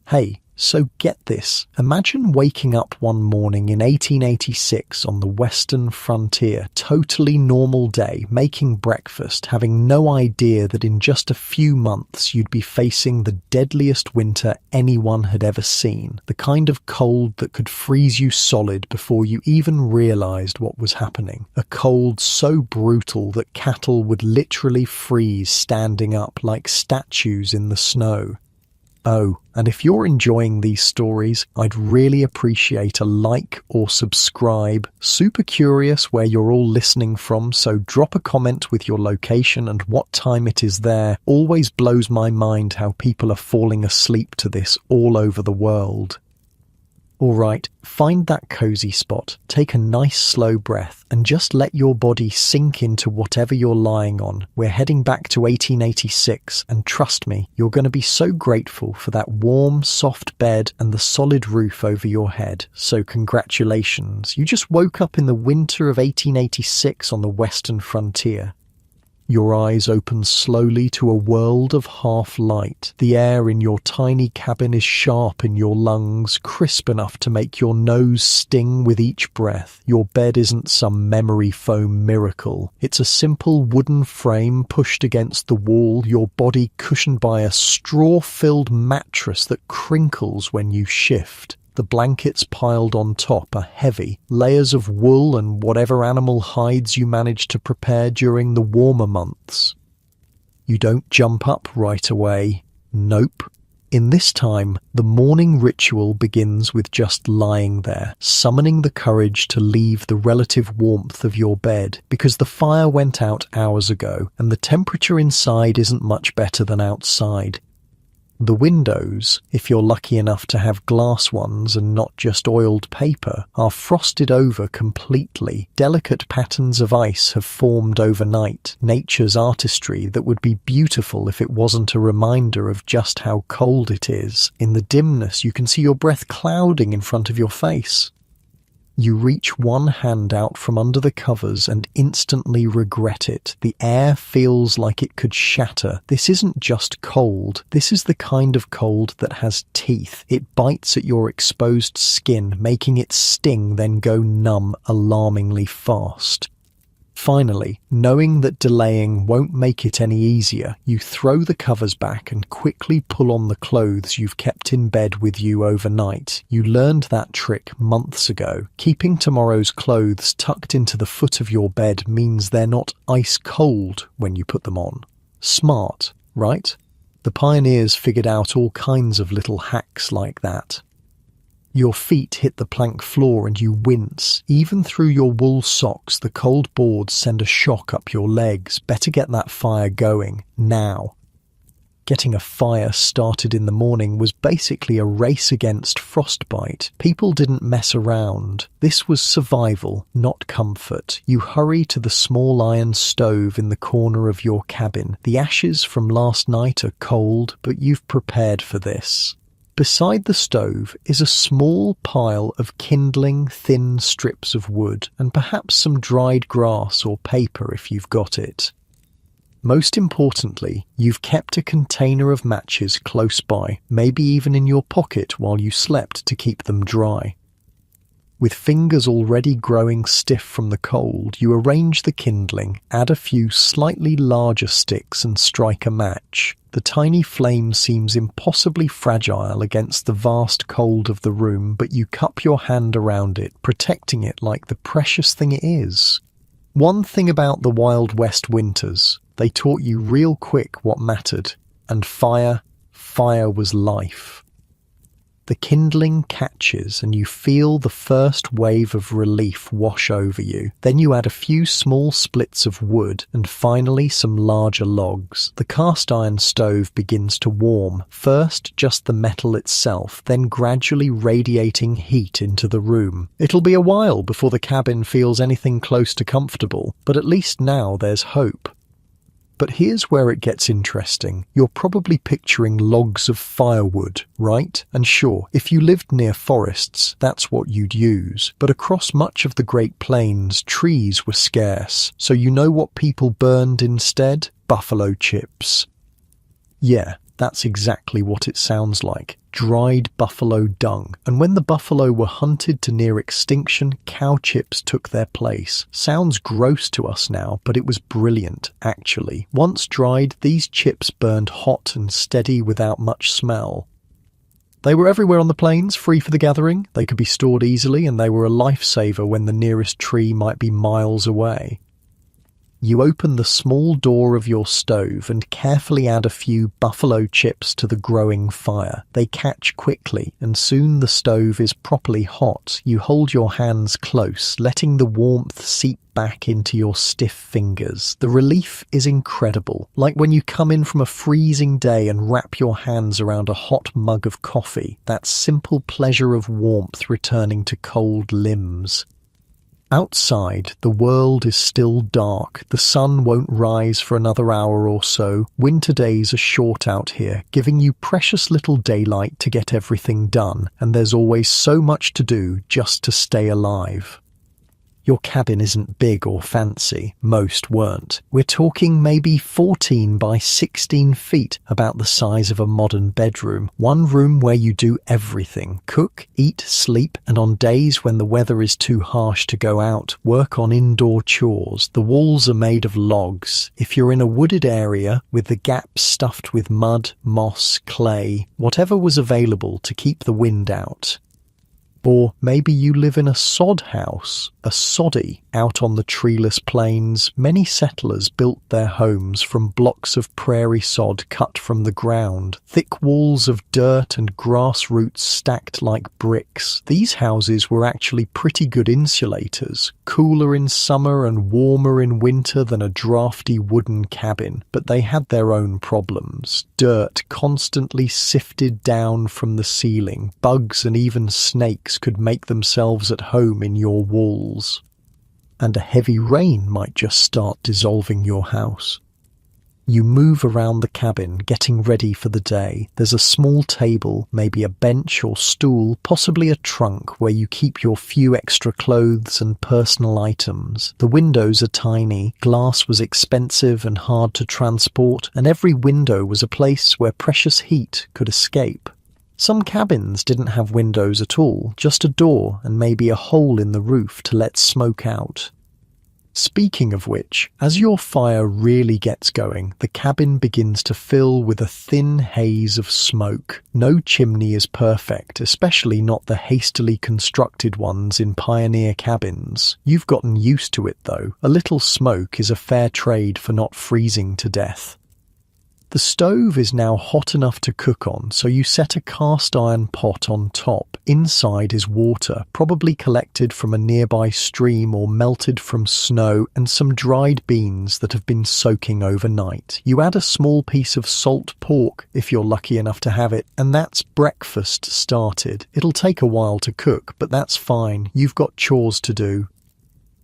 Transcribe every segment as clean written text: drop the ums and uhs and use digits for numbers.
Hey, so get this. Imagine waking up one morning in 1886 on the western frontier, totally normal day, making breakfast, having no idea that in just a few months you'd be facing the deadliest winter anyone had ever seen, the kind of cold that could freeze you solid before you even realized what was happening, a cold so brutal that cattle would literally freeze standing up like statues in the snow. Oh, and if you're enjoying these stories, I'd really appreciate a like or subscribe. Super curious where you're all listening from, so drop a comment with your location and what time it is there. Always blows my mind how people are falling asleep to this all over the world. Alright, find that cozy spot, take a nice slow breath, and just let your body sink into whatever you're lying on. We're heading back to 1886, and trust me, you're going to be so grateful for that warm, soft bed and the solid roof over your head. So congratulations, you just woke up in the winter of 1886 on the western frontier. Your eyes open slowly to a world of half-light. The air in your tiny cabin is sharp in your lungs, crisp enough to make your nose sting with each breath. Your bed isn't some memory foam miracle. It's a simple wooden frame pushed against the wall, your body cushioned by a straw-filled mattress that crinkles when you shift. The blankets piled on top are heavy, layers of wool and whatever animal hides you managed to prepare during the warmer months. You don't jump up right away. Nope. In this time, the morning ritual begins with just lying there, summoning the courage to leave the relative warmth of your bed, because the fire went out hours ago, and the temperature inside isn't much better than outside. The windows, if you're lucky enough to have glass ones and not just oiled paper, are frosted over completely. Delicate patterns of ice have formed overnight, nature's artistry that would be beautiful if it wasn't a reminder of just how cold it is. In the dimness, you can see your breath clouding in front of your face. You reach one hand out from under the covers and instantly regret it. The air feels like it could shatter. This isn't just cold. This is the kind of cold that has teeth. It bites at your exposed skin, making it sting, then go numb alarmingly fast. Finally, knowing that delaying won't make it any easier, you throw the covers back and quickly pull on the clothes you've kept in bed with you overnight. You learned that trick months ago. Keeping tomorrow's clothes tucked into the foot of your bed means they're not ice cold when you put them on. Smart, right? The pioneers figured out all kinds of little hacks like that. Your feet hit the plank floor and you wince. Even through your wool socks, the cold boards send a shock up your legs. Better get that fire going, now. Getting a fire started in the morning was basically a race against frostbite. People didn't mess around. This was survival, not comfort. You hurry to the small iron stove in the corner of your cabin. The ashes from last night are cold, but you've prepared for this. Beside the stove is a small pile of kindling thin strips of wood and perhaps some dried grass or paper if you've got it. Most importantly, you've kept a container of matches close by, maybe even in your pocket while you slept to keep them dry. With fingers already growing stiff from the cold, you arrange the kindling, add a few slightly larger sticks and strike a match. The tiny flame seems impossibly fragile against the vast cold of the room, but you cup your hand around it, protecting it like the precious thing it is. One thing about the Wild West winters, they taught you real quick what mattered, and fire was life. The kindling catches and you feel the first wave of relief wash over you. Then you add a few small splits of wood and finally some larger logs. The cast iron stove begins to warm, first just the metal itself, then gradually radiating heat into the room. It'll be a while before the cabin feels anything close to comfortable, but at least now there's hope. But here's where it gets interesting. You're probably picturing logs of firewood, right? And sure, if you lived near forests, that's what you'd use. But across much of the Great Plains, trees were scarce. So you know what people burned instead? Buffalo chips. Yeah, that's exactly what it sounds like. dried buffalo dung, and when the buffalo were hunted to near extinction, cow chips took their place. Sounds gross to us now, but it was brilliant, actually. Once dried, these chips burned hot and steady without much smell. They were everywhere on the plains, free for the gathering. They could be stored easily, and they were a lifesaver when the nearest tree might be miles away. You open the small door of your stove and carefully add a few buffalo chips to the growing fire. They catch quickly, and soon the stove is properly hot. You hold your hands close, letting the warmth seep back into your stiff fingers. The relief is incredible, like when you come in from a freezing day and wrap your hands around a hot mug of coffee. That simple pleasure of warmth returning to cold limbs. Outside, the world is still dark. The sun won't rise for another hour or so. Winter days are short out here, giving you precious little daylight to get everything done, and there's always so much to do just to stay alive. Your cabin isn't big or fancy. Most weren't. We're talking maybe 14 by 16 feet, about the size of a modern bedroom. One room where you do everything. Cook, eat, sleep, and on days when the weather is too harsh to go out, work on indoor chores. The walls are made of logs. If you're in a wooded area, with the gaps stuffed with mud, moss, clay, whatever was available to keep the wind out. Or maybe you live in a sod house, a soddy, out on the treeless plains. Many settlers built their homes from blocks of prairie sod cut from the ground, thick walls of dirt and grass roots stacked like bricks. These houses were actually pretty good insulators, cooler in summer and warmer in winter than a drafty wooden cabin, but they had their own problems. Dirt constantly sifted down from the ceiling. Bugs and even snakes could make themselves at home in your walls. And a heavy rain might just start dissolving your house. You move around the cabin, getting ready for the day. There's a small table, maybe a bench or stool, possibly a trunk where you keep your few extra clothes and personal items. The windows are tiny, glass was expensive and hard to transport, and every window was a place where precious heat could escape. Some cabins didn't have windows at all, just a door and maybe a hole in the roof to let smoke out. Speaking of which, as your fire really gets going, the cabin begins to fill with a thin haze of smoke. No chimney is perfect, especially not the hastily constructed ones in pioneer cabins. You've gotten used to it though. A little smoke is a fair trade for not freezing to death. The stove is now hot enough to cook on, so you set a cast iron pot on top. Inside is water, probably collected from a nearby stream or melted from snow, and some dried beans that have been soaking overnight. You add a small piece of salt pork, if you're lucky enough to have it, and that's breakfast started. It'll take a while to cook, but that's fine. You've got chores to do.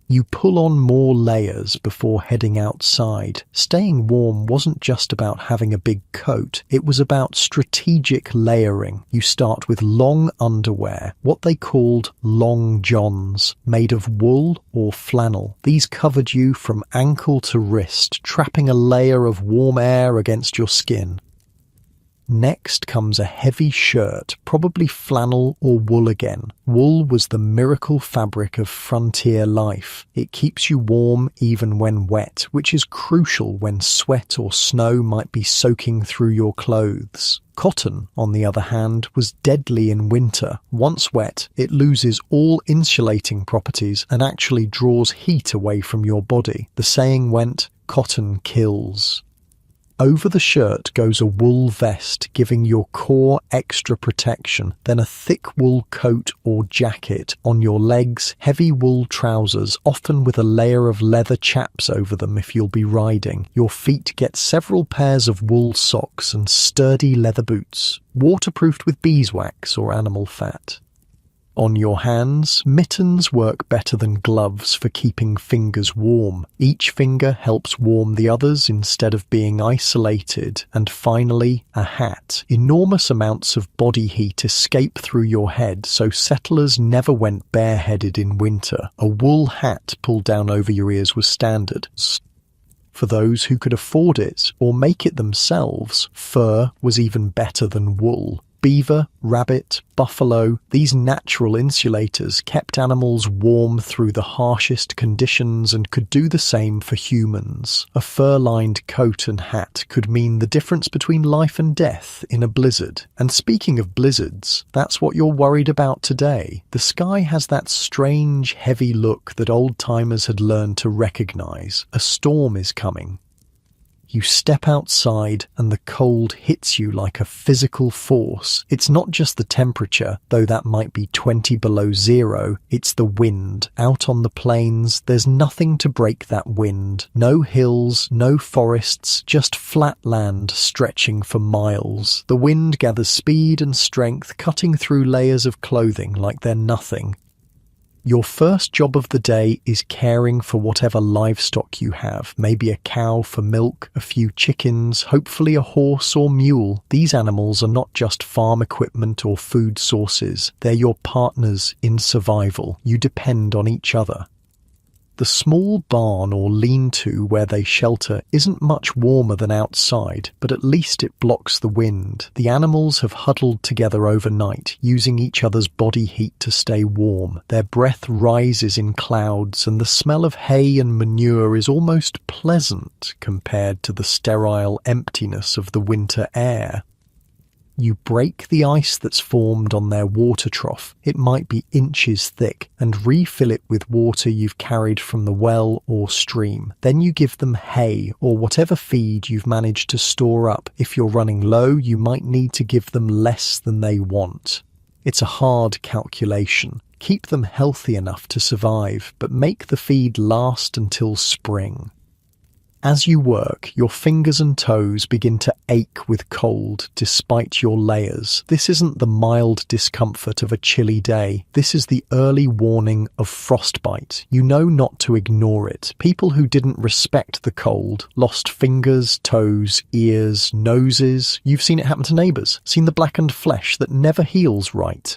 You pull on more layers before heading outside. Staying warm wasn't just about having a big coat, it was about strategic layering. You start with long underwear, what they called long johns, made of wool or flannel. These covered you from ankle to wrist, trapping a layer of warm air against your skin. Next comes a heavy shirt, probably flannel or wool again. Wool was the miracle fabric of frontier life. It keeps you warm even when wet, which is crucial when sweat or snow might be soaking through your clothes. Cotton, on the other hand, was deadly in winter. Once wet, it loses all insulating properties and actually draws heat away from your body. The saying went, "Cotton kills." Over the shirt goes a wool vest, giving your core extra protection, then a thick wool coat or jacket. On your legs, heavy wool trousers, often with a layer of leather chaps over them if you'll be riding. Your feet get several pairs of wool socks and sturdy leather boots, waterproofed with beeswax or animal fat. On your hands, mittens work better than gloves for keeping fingers warm. Each finger helps warm the others instead of being isolated. And finally, a hat. Enormous amounts of body heat escape through your head, so settlers never went bareheaded in winter. A wool hat pulled down over your ears was standard. For those who could afford it or make it themselves, fur was even better than wool. Beaver, rabbit, buffalo, these natural insulators kept animals warm through the harshest conditions and could do the same for humans. A fur-lined coat and hat could mean the difference between life and death in a blizzard. And speaking of blizzards, that's what you're worried about today. The sky has that strange, heavy look that old-timers had learned to recognize. A storm is coming. You step outside and the cold hits you like a physical force. It's not just the temperature, though that might be 20 below zero. It's the wind. Out on the plains, there's nothing to break that wind. No hills, no forests, just flat land stretching for miles. The wind gathers speed and strength, cutting through layers of clothing like they're nothing. Your first job of the day is caring for whatever livestock you have, maybe a cow for milk, a few chickens, hopefully a horse or mule. These animals are not just farm equipment or food sources, they're your partners in survival. You depend on each other. The small barn or lean-to where they shelter isn't much warmer than outside, but at least it blocks the wind. The animals have huddled together overnight, using each other's body heat to stay warm. Their breath rises in clouds, and the smell of hay and manure is almost pleasant compared to the sterile emptiness of the winter air. You break the ice that's formed on their water trough, it might be inches thick, and refill it with water you've carried from the well or stream. Then you give them hay or whatever feed you've managed to store up. If you're running low, you might need to give them less than they want. It's a hard calculation. Keep them healthy enough to survive, but make the feed last until spring. As you work, your fingers and toes begin to ache with cold despite your layers. This isn't the mild discomfort of a chilly day. This is the early warning of frostbite. You know not to ignore it. People who didn't respect the cold lost fingers, toes, ears, noses. You've seen it happen to neighbours, seen the blackened flesh that never heals right.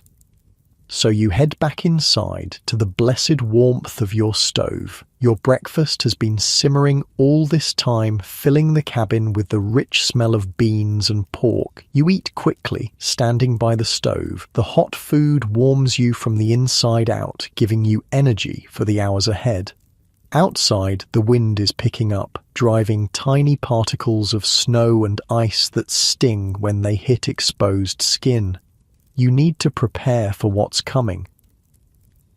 So you head back inside to the blessed warmth of your stove. Your breakfast has been simmering all this time, filling the cabin with the rich smell of beans and pork. You eat quickly, standing by the stove. The hot food warms you from the inside out, giving you energy for the hours ahead. Outside, the wind is picking up, driving tiny particles of snow and ice that sting when they hit exposed skin. You need to prepare for what's coming.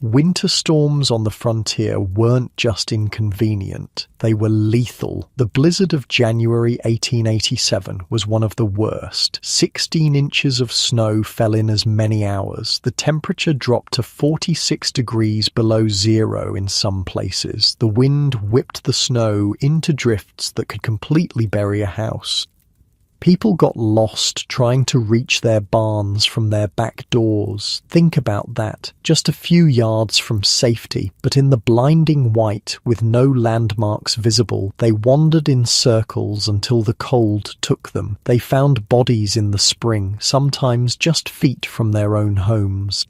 Winter storms on the frontier weren't just inconvenient, they were lethal. The blizzard of January 1887 was one of the worst. 16 inches of snow fell in as many hours. The temperature dropped to 46 degrees below zero in some places. The wind whipped the snow into drifts that could completely bury a house. People got lost trying to reach their barns from their back doors. Think about that. Just a few yards from safety, but in the blinding white with no landmarks visible, they wandered in circles until the cold took them. They found bodies in the spring, sometimes just feet from their own homes.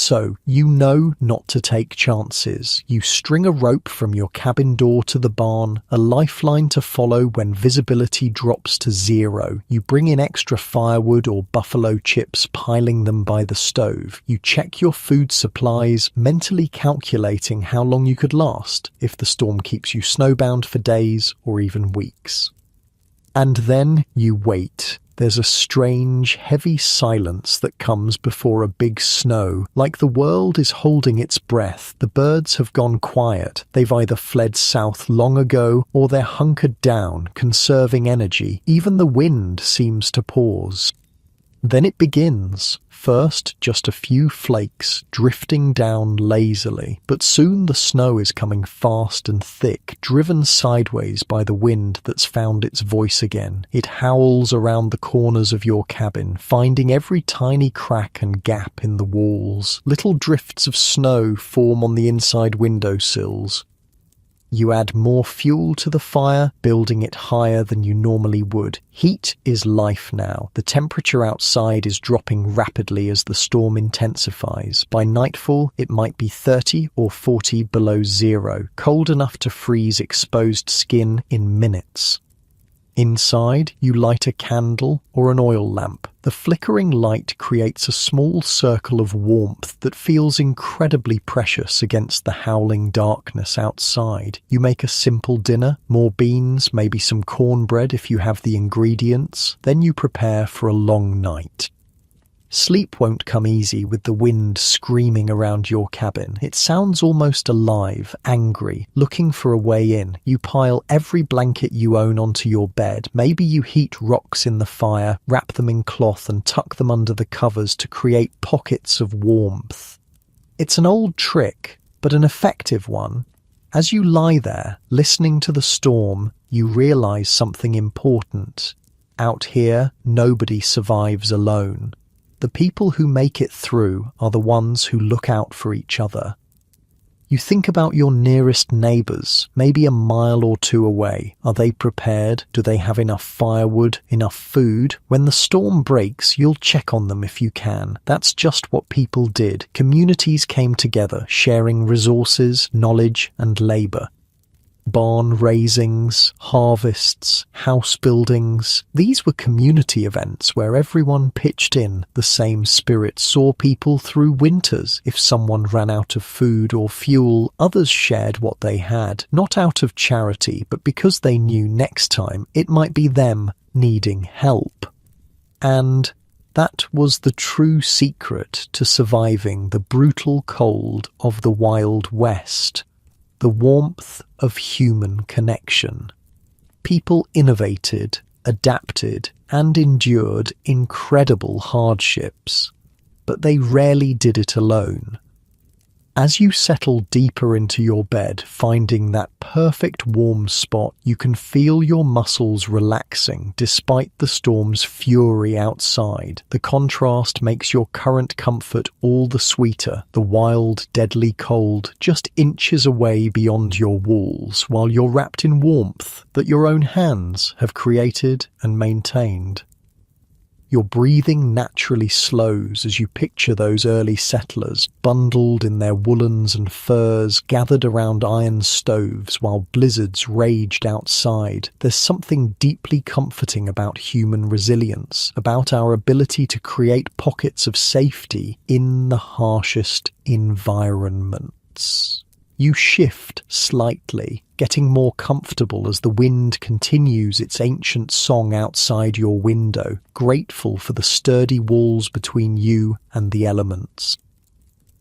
So, you know not to take chances. You string a rope from your cabin door to the barn, a lifeline to follow when visibility drops to zero. You bring in extra firewood or buffalo chips, piling them by the stove. You check your food supplies, mentally calculating how long you could last if the storm keeps you snowbound for days or even weeks. And then you wait. There's a strange, heavy silence that comes before a big snow. Like the world is holding its breath. The birds have gone quiet. They've either fled south long ago or they're hunkered down, conserving energy. Even the wind seems to pause. Then it begins. First, just a few flakes drifting down lazily, but soon the snow is coming fast and thick, driven sideways by the wind that's found its voice again. It howls around the corners of your cabin, finding every tiny crack and gap in the walls. Little drifts of snow form on the inside windowsills. You add more fuel to the fire, building it higher than you normally would. Heat is life now. The temperature outside is dropping rapidly as the storm intensifies. By nightfall, it might be 30 or 40 below zero, cold enough to freeze exposed skin in minutes. Inside, you light a candle or an oil lamp. The flickering light creates a small circle of warmth that feels incredibly precious against the howling darkness outside. You make a simple dinner, more beans, maybe some cornbread if you have the ingredients. Then you prepare for a long night. Sleep won't come easy with the wind screaming around your cabin. It sounds almost alive, angry, looking for a way in. You pile every blanket you own onto your bed. Maybe you heat rocks in the fire, wrap them in cloth and tuck them under the covers to create pockets of warmth. It's an old trick, but an effective one. As you lie there, listening to the storm, you realize something important. Out here, nobody survives alone. The people who make it through are the ones who look out for each other. You think about your nearest neighbours, maybe a mile or two away. Are they prepared? Do they have enough firewood, enough food? When the storm breaks, you'll check on them if you can. That's just what people did. Communities came together, sharing resources, knowledge, and labour. Barn raisings, harvests, house buildings. These were community events where everyone pitched in. The same spirit saw people through winters. If someone ran out of food or fuel, others shared what they had, not out of charity, but because they knew next time it might be them needing help. And that was the true secret to surviving the brutal cold of the Wild West. The warmth of human connection. People innovated, adapted, and endured incredible hardships, but they rarely did it alone. As you settle deeper into your bed, finding that perfect warm spot, you can feel your muscles relaxing despite the storm's fury outside. The contrast makes your current comfort all the sweeter, the wild, deadly cold just inches away beyond your walls, while you're wrapped in warmth that your own hands have created and maintained. Your breathing naturally slows as you picture those early settlers, bundled in their woolens and furs, gathered around iron stoves while blizzards raged outside. There's something deeply comforting about human resilience, about our ability to create pockets of safety in the harshest environments. You shift slightly, getting more comfortable as the wind continues its ancient song outside your window, grateful for the sturdy walls between you and the elements.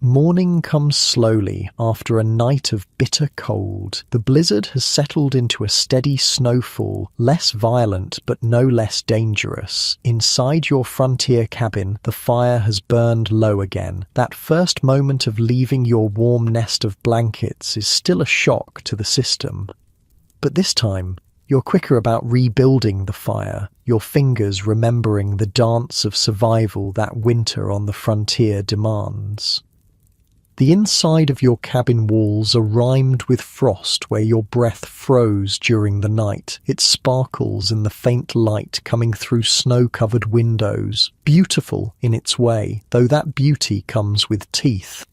Morning comes slowly after a night of bitter cold. The blizzard has settled into a steady snowfall, less violent but no less dangerous. Inside your frontier cabin, the fire has burned low again. That first moment of leaving your warm nest of blankets is still a shock to the system. But this time, you're quicker about rebuilding the fire, your fingers remembering the dance of survival that winter on the frontier demands. The inside of your cabin walls are rimed with frost where your breath froze during the night. It sparkles in the faint light coming through snow-covered windows, beautiful in its way, though that beauty comes with teeth.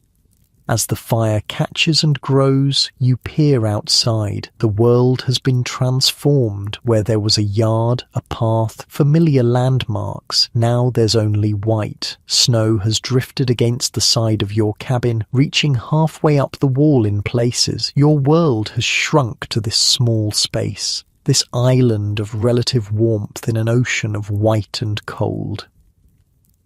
As the fire catches and grows, you peer outside. The world has been transformed. Where there was a yard, a path, familiar landmarks, now there's only white. Snow has drifted against the side of your cabin, reaching halfway up the wall in places. Your world has shrunk to this small space, this island of relative warmth in an ocean of white and cold.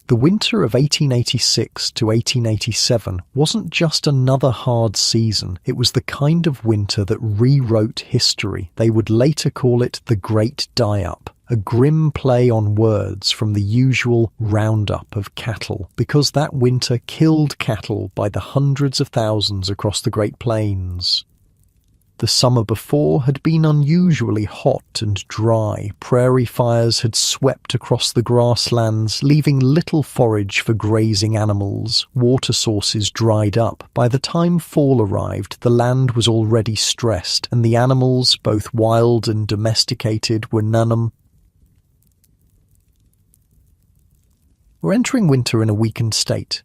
The winter of 1886 to 1887 wasn't just another hard season, it was the kind of winter that rewrote history. They would later call it the Great Die-Up, a grim play on words from the usual roundup of cattle, because that winter killed cattle by the hundreds of thousands across the Great Plains. The summer before had been unusually hot and dry. Prairie fires had swept across the grasslands, leaving little forage for grazing animals. Water sources dried up. By the time fall arrived, the land was already stressed, and the animals, both wild and domesticated, were none. We're entering winter in a weakened state.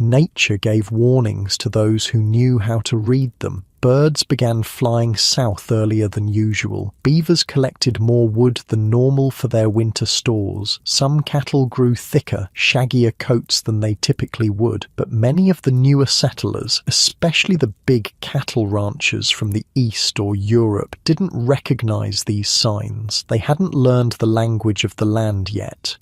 Nature gave warnings to those who knew how to read them. Birds began flying south earlier than usual. Beavers collected more wood than normal for their winter stores. Some cattle grew thicker, shaggier coats than they typically would. But many of the newer settlers, especially the big cattle ranchers from the East or Europe, didn't recognize these signs. They hadn't learned the language of the land yet.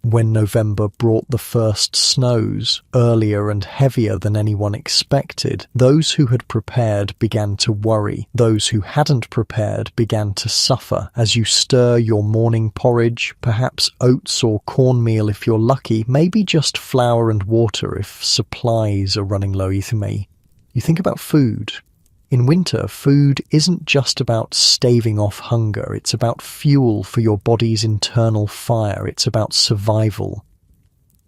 When November brought the first snows, earlier and heavier than anyone expected, those who had prepared began to worry. Those who hadn't prepared began to suffer. As you stir your morning porridge, perhaps oats or cornmeal if you're lucky, maybe just flour and water if supplies are running low. You think about food. In winter, food isn't just about staving off hunger, it's about fuel for your body's internal fire, it's about survival.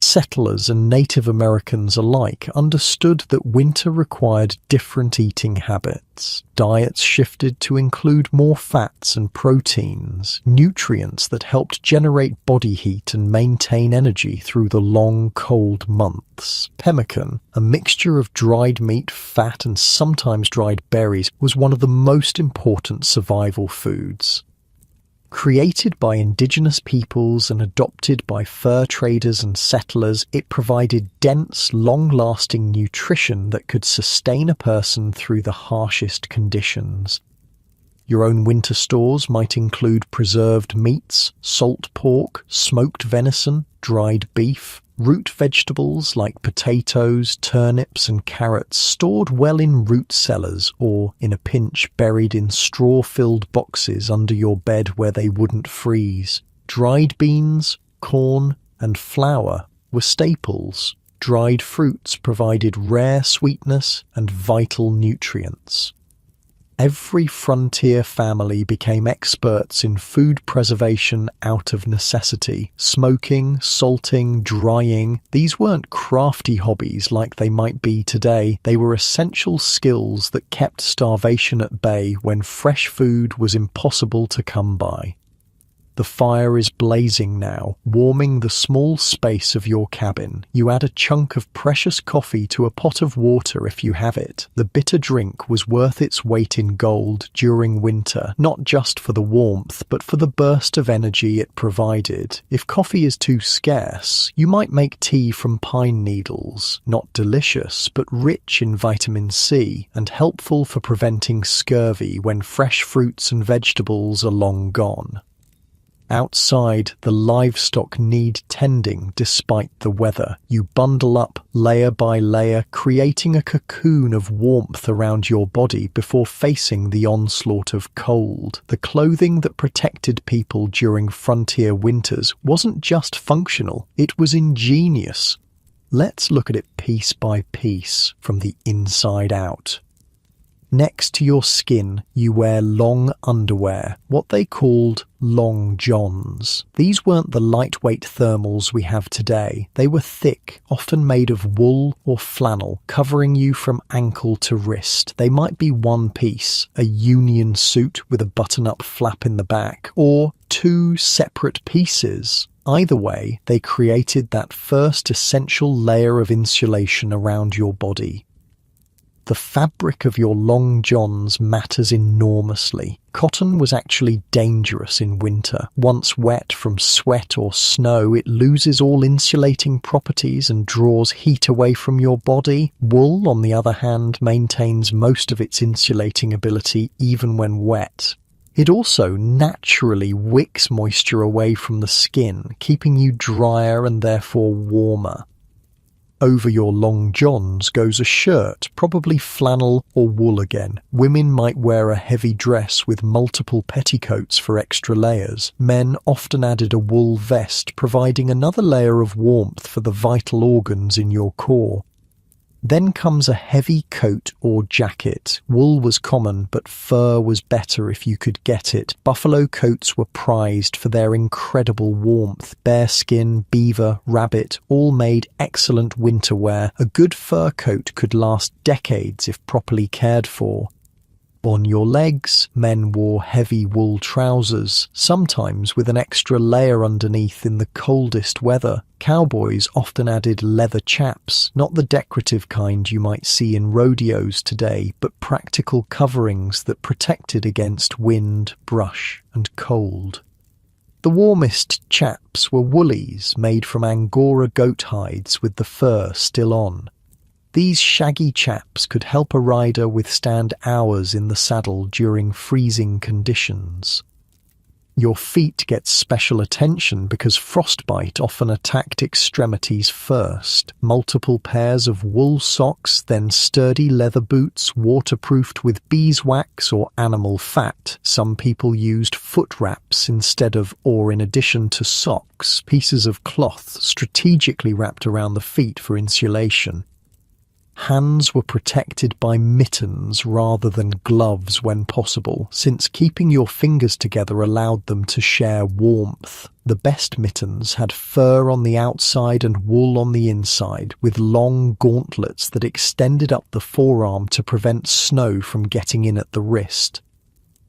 Settlers and Native Americans alike understood that winter required different eating habits. Diets shifted to include more fats and proteins, nutrients that helped generate body heat and maintain energy through the long, cold months. Pemmican, a mixture of dried meat, fat, and sometimes dried berries, was one of the most important survival foods. Created by indigenous peoples and adopted by fur traders and settlers, it provided dense, long-lasting nutrition that could sustain a person through the harshest conditions. Your own winter stores might include preserved meats, salt pork, smoked venison, dried beef, root vegetables like potatoes, turnips and carrots stored well in root cellars or, in a pinch, buried in straw-filled boxes under your bed where they wouldn't freeze. Dried beans, corn and flour were staples. Dried fruits provided rare sweetness and vital nutrients. Every frontier family became experts in food preservation out of necessity. Smoking, salting, drying, these weren't crafty hobbies like they might be today. They were essential skills that kept starvation at bay when fresh food was impossible to come by. The fire is blazing now, warming the small space of your cabin. You add a chunk of precious coffee to a pot of water if you have it. The bitter drink was worth its weight in gold during winter, not just for the warmth, but for the burst of energy it provided. If coffee is too scarce, you might make tea from pine needles. Not delicious, but rich in vitamin C and helpful for preventing scurvy when fresh fruits and vegetables are long gone. Outside, the livestock need tending despite the weather. You bundle up layer by layer, creating a cocoon of warmth around your body before facing the onslaught of cold. The clothing that protected people during frontier winters wasn't just functional, it was ingenious. Let's look at it piece by piece, from the inside out. Next to your skin, you wear long underwear, what they called long johns. These weren't the lightweight thermals we have today. They were thick, often made of wool or flannel, covering you from ankle to wrist. They might be one piece, a union suit with a button-up flap in the back, or two separate pieces. Either way, they created that first essential layer of insulation around your body. The fabric of your long johns matters enormously. Cotton was actually dangerous in winter. Once wet from sweat or snow, it loses all insulating properties and draws heat away from your body. Wool, on the other hand, maintains most of its insulating ability even when wet. It also naturally wicks moisture away from the skin, keeping you drier and therefore warmer. Over your long johns goes a shirt, probably flannel or wool again. Women might wear a heavy dress with multiple petticoats for extra layers. Men often added a wool vest, providing another layer of warmth for the vital organs in your core. Then comes a heavy coat or jacket. Wool was common, but fur was better if you could get it. Buffalo coats were prized for their incredible warmth. Bearskin, beaver, rabbit, all made excellent winter wear. A good fur coat could last decades if properly cared for. On your legs, men wore heavy wool trousers, sometimes with an extra layer underneath in the coldest weather. Cowboys often added leather chaps, not the decorative kind you might see in rodeos today, but practical coverings that protected against wind, brush, and cold. The warmest chaps were woolies made from Angora goat hides with the fur still on. These shaggy chaps could help a rider withstand hours in the saddle during freezing conditions. Your feet get special attention because frostbite often attacked extremities first. Multiple pairs of wool socks, then sturdy leather boots waterproofed with beeswax or animal fat. Some people used foot wraps instead of or in addition to socks, pieces of cloth strategically wrapped around the feet for insulation. Hands were protected by mittens rather than gloves when possible, since keeping your fingers together allowed them to share warmth. The best mittens had fur on the outside and wool on the inside, with long gauntlets that extended up the forearm to prevent snow from getting in at the wrist.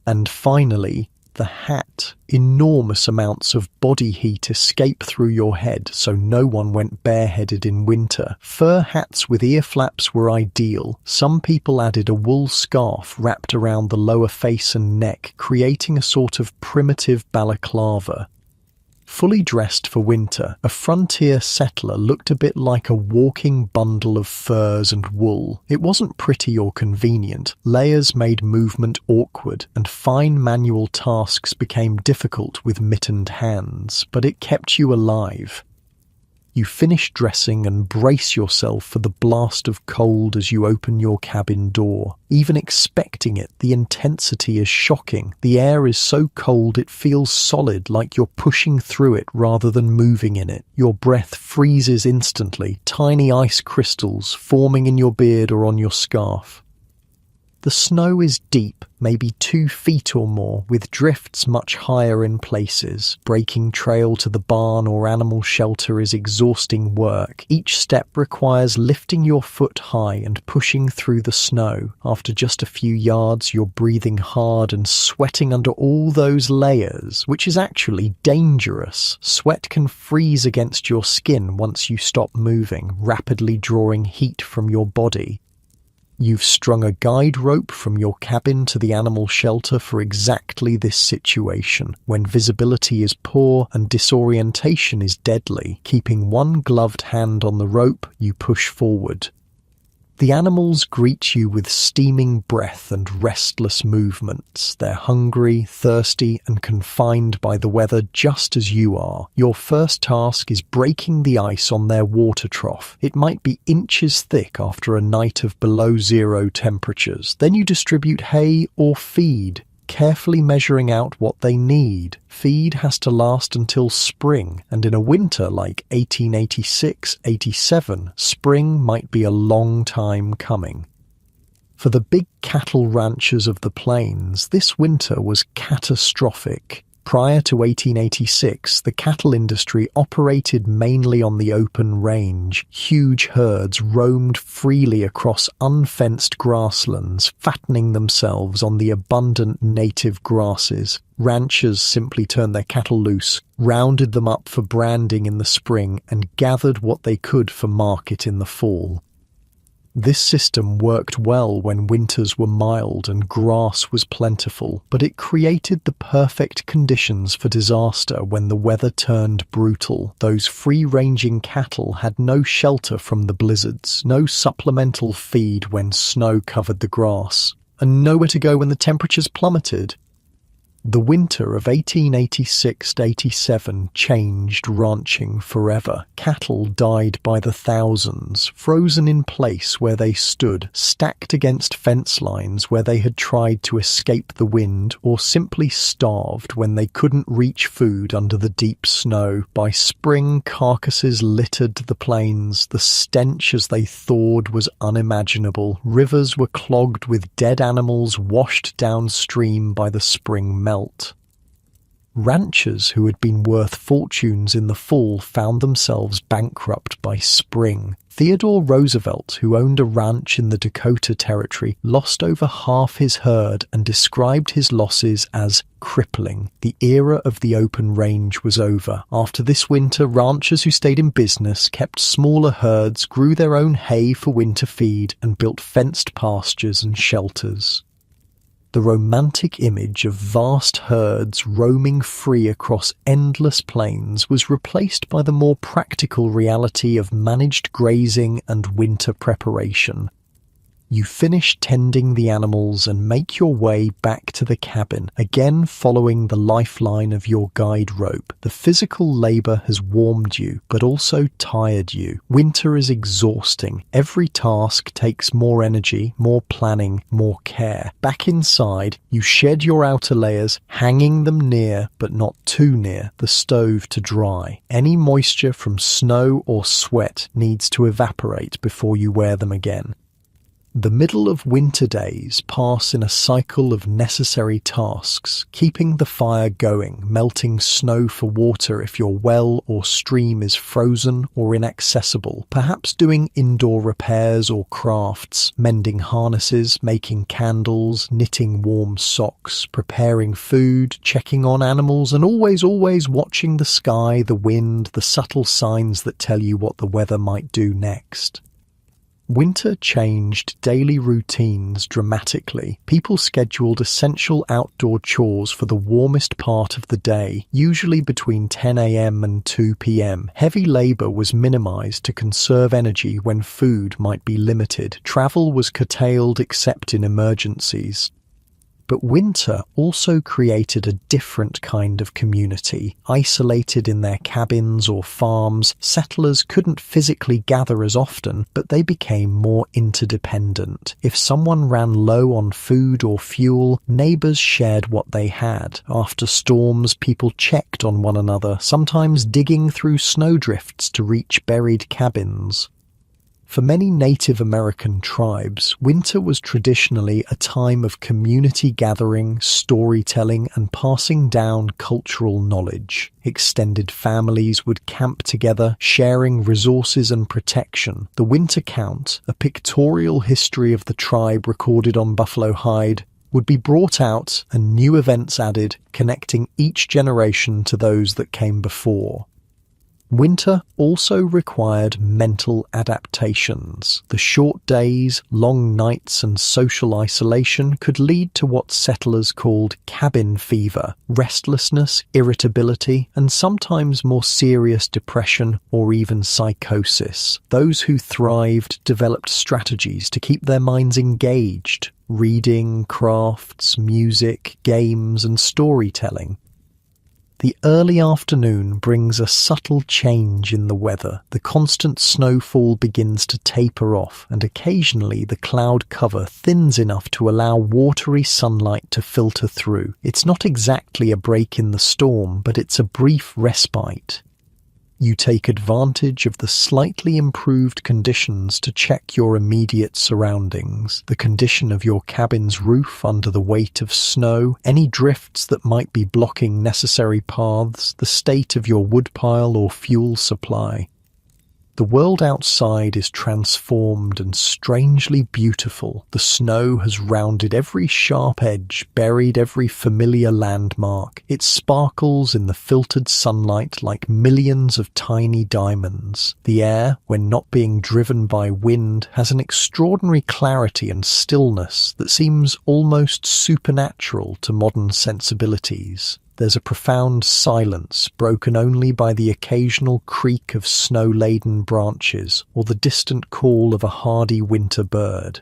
And finally, the hat. Enormous amounts of body heat escape through your head, so no one went bareheaded in winter. Fur hats with ear flaps were ideal. Some people added a wool scarf wrapped around the lower face and neck, creating a sort of primitive balaclava. Fully dressed for winter, a frontier settler looked a bit like a walking bundle of furs and wool. It wasn't pretty or convenient. Layers made movement awkward, and fine manual tasks became difficult with mittened hands, but it kept you alive. You finish dressing and brace yourself for the blast of cold as you open your cabin door. Even expecting it, the intensity is shocking. The air is so cold it feels solid, like you're pushing through it rather than moving in it. Your breath freezes instantly, tiny ice crystals forming in your beard or on your scarf. The snow is deep, maybe 2 feet or more, with drifts much higher in places. Breaking trail to the barn or animal shelter is exhausting work. Each step requires lifting your foot high and pushing through the snow. After just a few yards, you're breathing hard and sweating under all those layers, which is actually dangerous. Sweat can freeze against your skin once you stop moving, rapidly drawing heat from your body. You've strung a guide rope from your cabin to the animal shelter for exactly this situation, when visibility is poor and disorientation is deadly. Keeping one gloved hand on the rope, you push forward. The animals greet you with steaming breath and restless movements. They're hungry, thirsty, and confined by the weather just as you are. Your first task is breaking the ice on their water trough. It might be inches thick after a night of below zero temperatures. Then you distribute hay or feed, carefully measuring out what they need. Feed has to last until spring, and in a winter like 1886-87, spring might be a long time coming. For the big cattle ranchers of the plains, this winter was catastrophic. Prior to 1886, the cattle industry operated mainly on the open range. Huge herds roamed freely across unfenced grasslands, fattening themselves on the abundant native grasses. Ranchers simply turned their cattle loose, rounded them up for branding in the spring, and gathered what they could for market in the fall. This system worked well when winters were mild and grass was plentiful, but it created the perfect conditions for disaster when the weather turned brutal. Those free-ranging cattle had no shelter from the blizzards, no supplemental feed when snow covered the grass, and nowhere to go when the temperatures plummeted. The winter of 1886-87 changed ranching forever. Cattle died by the thousands, frozen in place where they stood, stacked against fence lines where they had tried to escape the wind, or simply starved when they couldn't reach food under the deep snow. By spring, carcasses littered the plains. The stench as they thawed was unimaginable. Rivers were clogged with dead animals washed downstream by the spring melt. Ranchers who had been worth fortunes in the fall found themselves bankrupt by spring. Theodore Roosevelt, who owned a ranch in the Dakota Territory, lost over half his herd and described his losses as crippling. The era of the open range was over. After this winter, ranchers who stayed in business kept smaller herds, grew their own hay for winter feed, and built fenced pastures and shelters. The romantic image of vast herds roaming free across endless plains was replaced by the more practical reality of managed grazing and winter preparation. You finish tending the animals and make your way back to the cabin, again following the lifeline of your guide rope. The physical labor has warmed you, but also tired you. Winter is exhausting. Every task takes more energy, more planning, more care. Back inside, you shed your outer layers, hanging them near, but not too near, the stove to dry. Any moisture from snow or sweat needs to evaporate before you wear them again. The middle of winter days pass in a cycle of necessary tasks, keeping the fire going, melting snow for water if your well or stream is frozen or inaccessible, perhaps doing indoor repairs or crafts, mending harnesses, making candles, knitting warm socks, preparing food, checking on animals, and always watching the sky, the wind, the subtle signs that tell you what the weather might do next. Winter changed daily routines dramatically. People scheduled essential outdoor chores for the warmest part of the day, usually between 10 a.m. and 2 p.m. Heavy labor was minimized to conserve energy when food might be limited. Travel was curtailed except in emergencies. But winter also created a different kind of community. Isolated in their cabins or farms, settlers couldn't physically gather as often, but they became more interdependent. If someone ran low on food or fuel, neighbors shared what they had. After storms, people checked on one another, sometimes digging through snowdrifts to reach buried cabins. For many Native American tribes, winter was traditionally a time of community gathering, storytelling, and passing down cultural knowledge. Extended families would camp together, sharing resources and protection. The Winter Count, a pictorial history of the tribe recorded on buffalo hide, would be brought out and new events added, connecting each generation to those that came before. Winter also required mental adaptations. The short days, long nights, and social isolation could lead to what settlers called cabin fever, restlessness, irritability, and sometimes more serious depression or even psychosis. Those who thrived developed strategies to keep their minds engaged: reading, crafts, music, games, and storytelling. The early afternoon brings a subtle change in the weather. The constant snowfall begins to taper off, and occasionally the cloud cover thins enough to allow watery sunlight to filter through. It's not exactly a break in the storm, but it's a brief respite. You take advantage of the slightly improved conditions to check your immediate surroundings, the condition of your cabin's roof under the weight of snow, any drifts that might be blocking necessary paths, the state of your woodpile or fuel supply. The world outside is transformed and strangely beautiful. The snow has rounded every sharp edge, buried every familiar landmark. It sparkles in the filtered sunlight like millions of tiny diamonds. The air, when not being driven by wind, has an extraordinary clarity and stillness that seems almost supernatural to modern sensibilities. There's a profound silence, broken only by the occasional creak of snow-laden branches or the distant call of a hardy winter bird.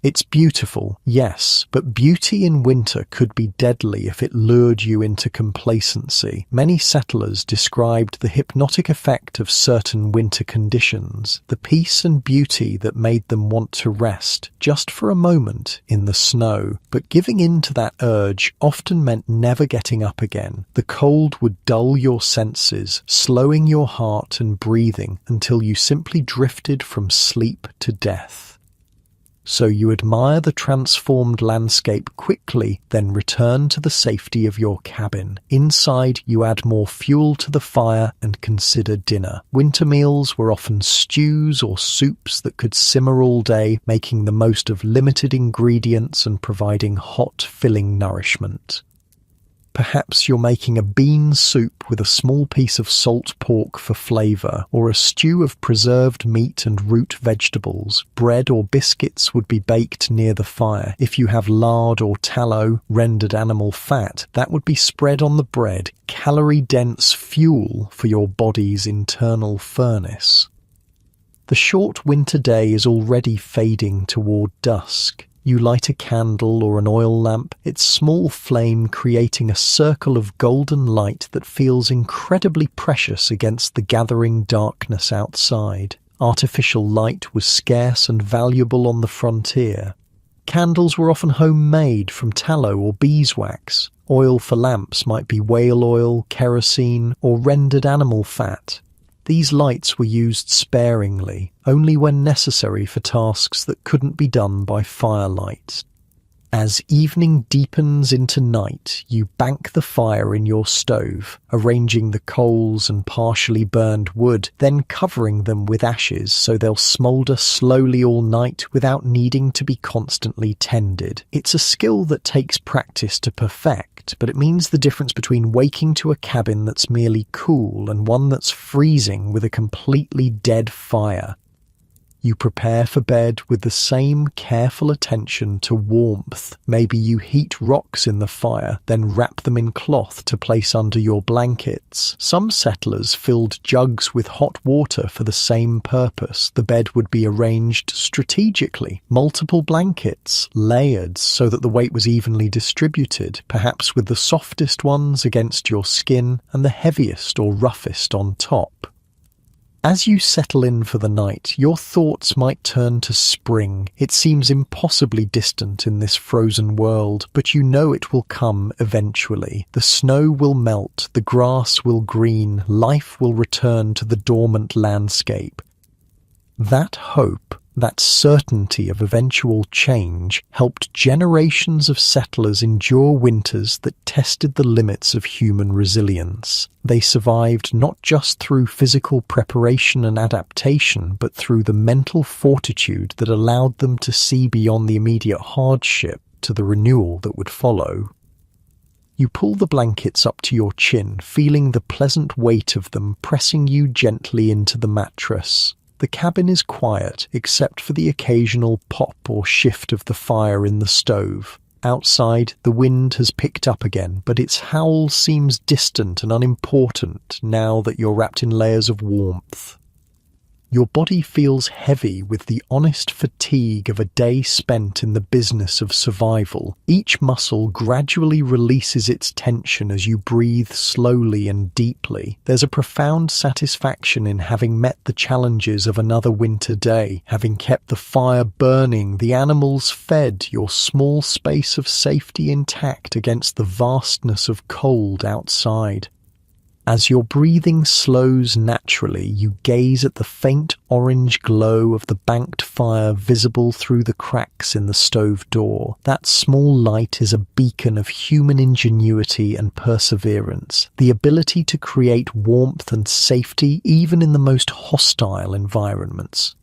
It's beautiful, yes, but beauty in winter could be deadly if it lured you into complacency. Many settlers described the hypnotic effect of certain winter conditions, the peace and beauty that made them want to rest, just for a moment, in the snow. But giving in to that urge often meant never getting up again. The cold would dull your senses, slowing your heart and breathing until you simply drifted from sleep to death. so you admire the transformed landscape quickly, then return to the safety of your cabin. Inside, you add more fuel to the fire and consider dinner. Winter meals were often stews or soups that could simmer all day, making the most of limited ingredients and providing hot, filling nourishment. Perhaps you're making a bean soup with a small piece of salt pork for flavour, or a stew of preserved meat and root vegetables. Bread or biscuits would be baked near the fire. If you have lard or tallow, rendered animal fat, that would be spread on the bread, calorie-dense fuel for your body's internal furnace. The short winter day is already fading toward dusk. You light a candle or an oil lamp, its small flame creating a circle of golden light that feels incredibly precious against the gathering darkness outside. Artificial light was scarce and valuable on the frontier. Candles were often homemade from tallow or beeswax. Oil for lamps might be whale oil, kerosene, or rendered animal fat. These lights were used sparingly, only when necessary for tasks that couldn't be done by firelight. As evening deepens into night, you bank the fire in your stove, arranging the coals and partially burned wood, then covering them with ashes so they'll smoulder slowly all night without needing to be constantly tended. It's a skill that takes practice to perfect, but it means the difference between waking to a cabin that's merely cool and one that's freezing with a completely dead fire. You prepare for bed with the same careful attention to warmth. Maybe you heat rocks in the fire, then wrap them in cloth to place under your blankets. Some settlers filled jugs with hot water for the same purpose. The bed would be arranged strategically, multiple blankets, layered so that the weight was evenly distributed, perhaps with the softest ones against your skin and the heaviest or roughest on top. As you settle in for the night, your thoughts might turn to spring. It seems impossibly distant in this frozen world, but you know it will come eventually. The snow will melt, the grass will green, life will return to the dormant landscape. That hope, that certainty of eventual change, helped generations of settlers endure winters that tested the limits of human resilience. They survived not just through physical preparation and adaptation, but through the mental fortitude that allowed them to see beyond the immediate hardship to the renewal that would follow. You pull the blankets up to your chin, feeling the pleasant weight of them pressing you gently into the mattress. The cabin is quiet, except for the occasional pop or shift of the fire in the stove. Outside, the wind has picked up again, but its howl seems distant and unimportant now that you're wrapped in layers of warmth. Your body feels heavy with the honest fatigue of a day spent in the business of survival. Each muscle gradually releases its tension as you breathe slowly and deeply. There's a profound satisfaction in having met the challenges of another winter day, having kept the fire burning, the animals fed, your small space of safety intact against the vastness of cold outside. As your breathing slows naturally, you gaze at the faint orange glow of the banked fire visible through the cracks in the stove door. That small light is a beacon of human ingenuity and perseverance, the ability to create warmth and safety even in the most hostile environments.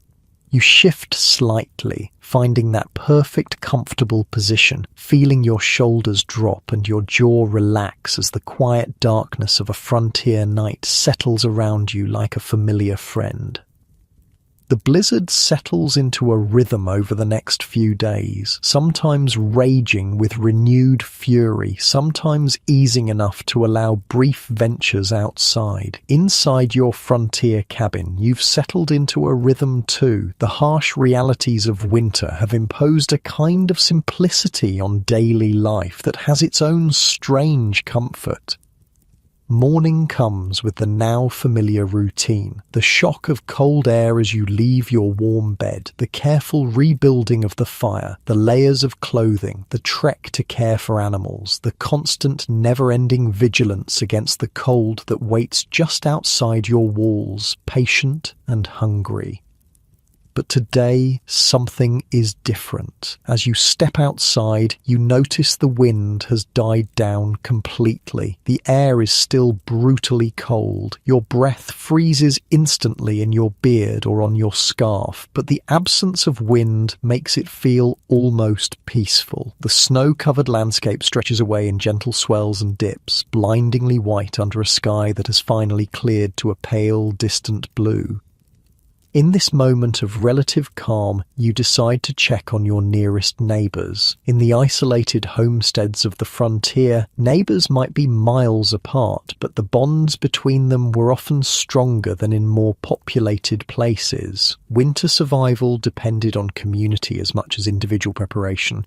You shift slightly, finding that perfect, comfortable position, feeling your shoulders drop and your jaw relax as the quiet darkness of a frontier night settles around you like a familiar friend. The blizzard settles into a rhythm over the next few days, sometimes raging with renewed fury, sometimes easing enough to allow brief ventures outside. Inside your frontier cabin, you've settled into a rhythm too. The harsh realities of winter have imposed a kind of simplicity on daily life that has its own strange comfort. Morning comes with the now familiar routine, the shock of cold air as you leave your warm bed, the careful rebuilding of the fire, the layers of clothing, the trek to care for animals, the constant never-ending vigilance against the cold that waits just outside your walls, patient and hungry. But today, something is different. As you step outside, you notice the wind has died down completely. The air is still brutally cold. Your breath freezes instantly in your beard or on your scarf, but the absence of wind makes it feel almost peaceful. The snow-covered landscape stretches away in gentle swells and dips, blindingly white under a sky that has finally cleared to a pale, distant blue. In this moment of relative calm, you decide to check on your nearest neighbours. In the isolated homesteads of the frontier, neighbours might be miles apart, but the bonds between them were often stronger than in more populated places. Winter survival depended on community as much as individual preparation.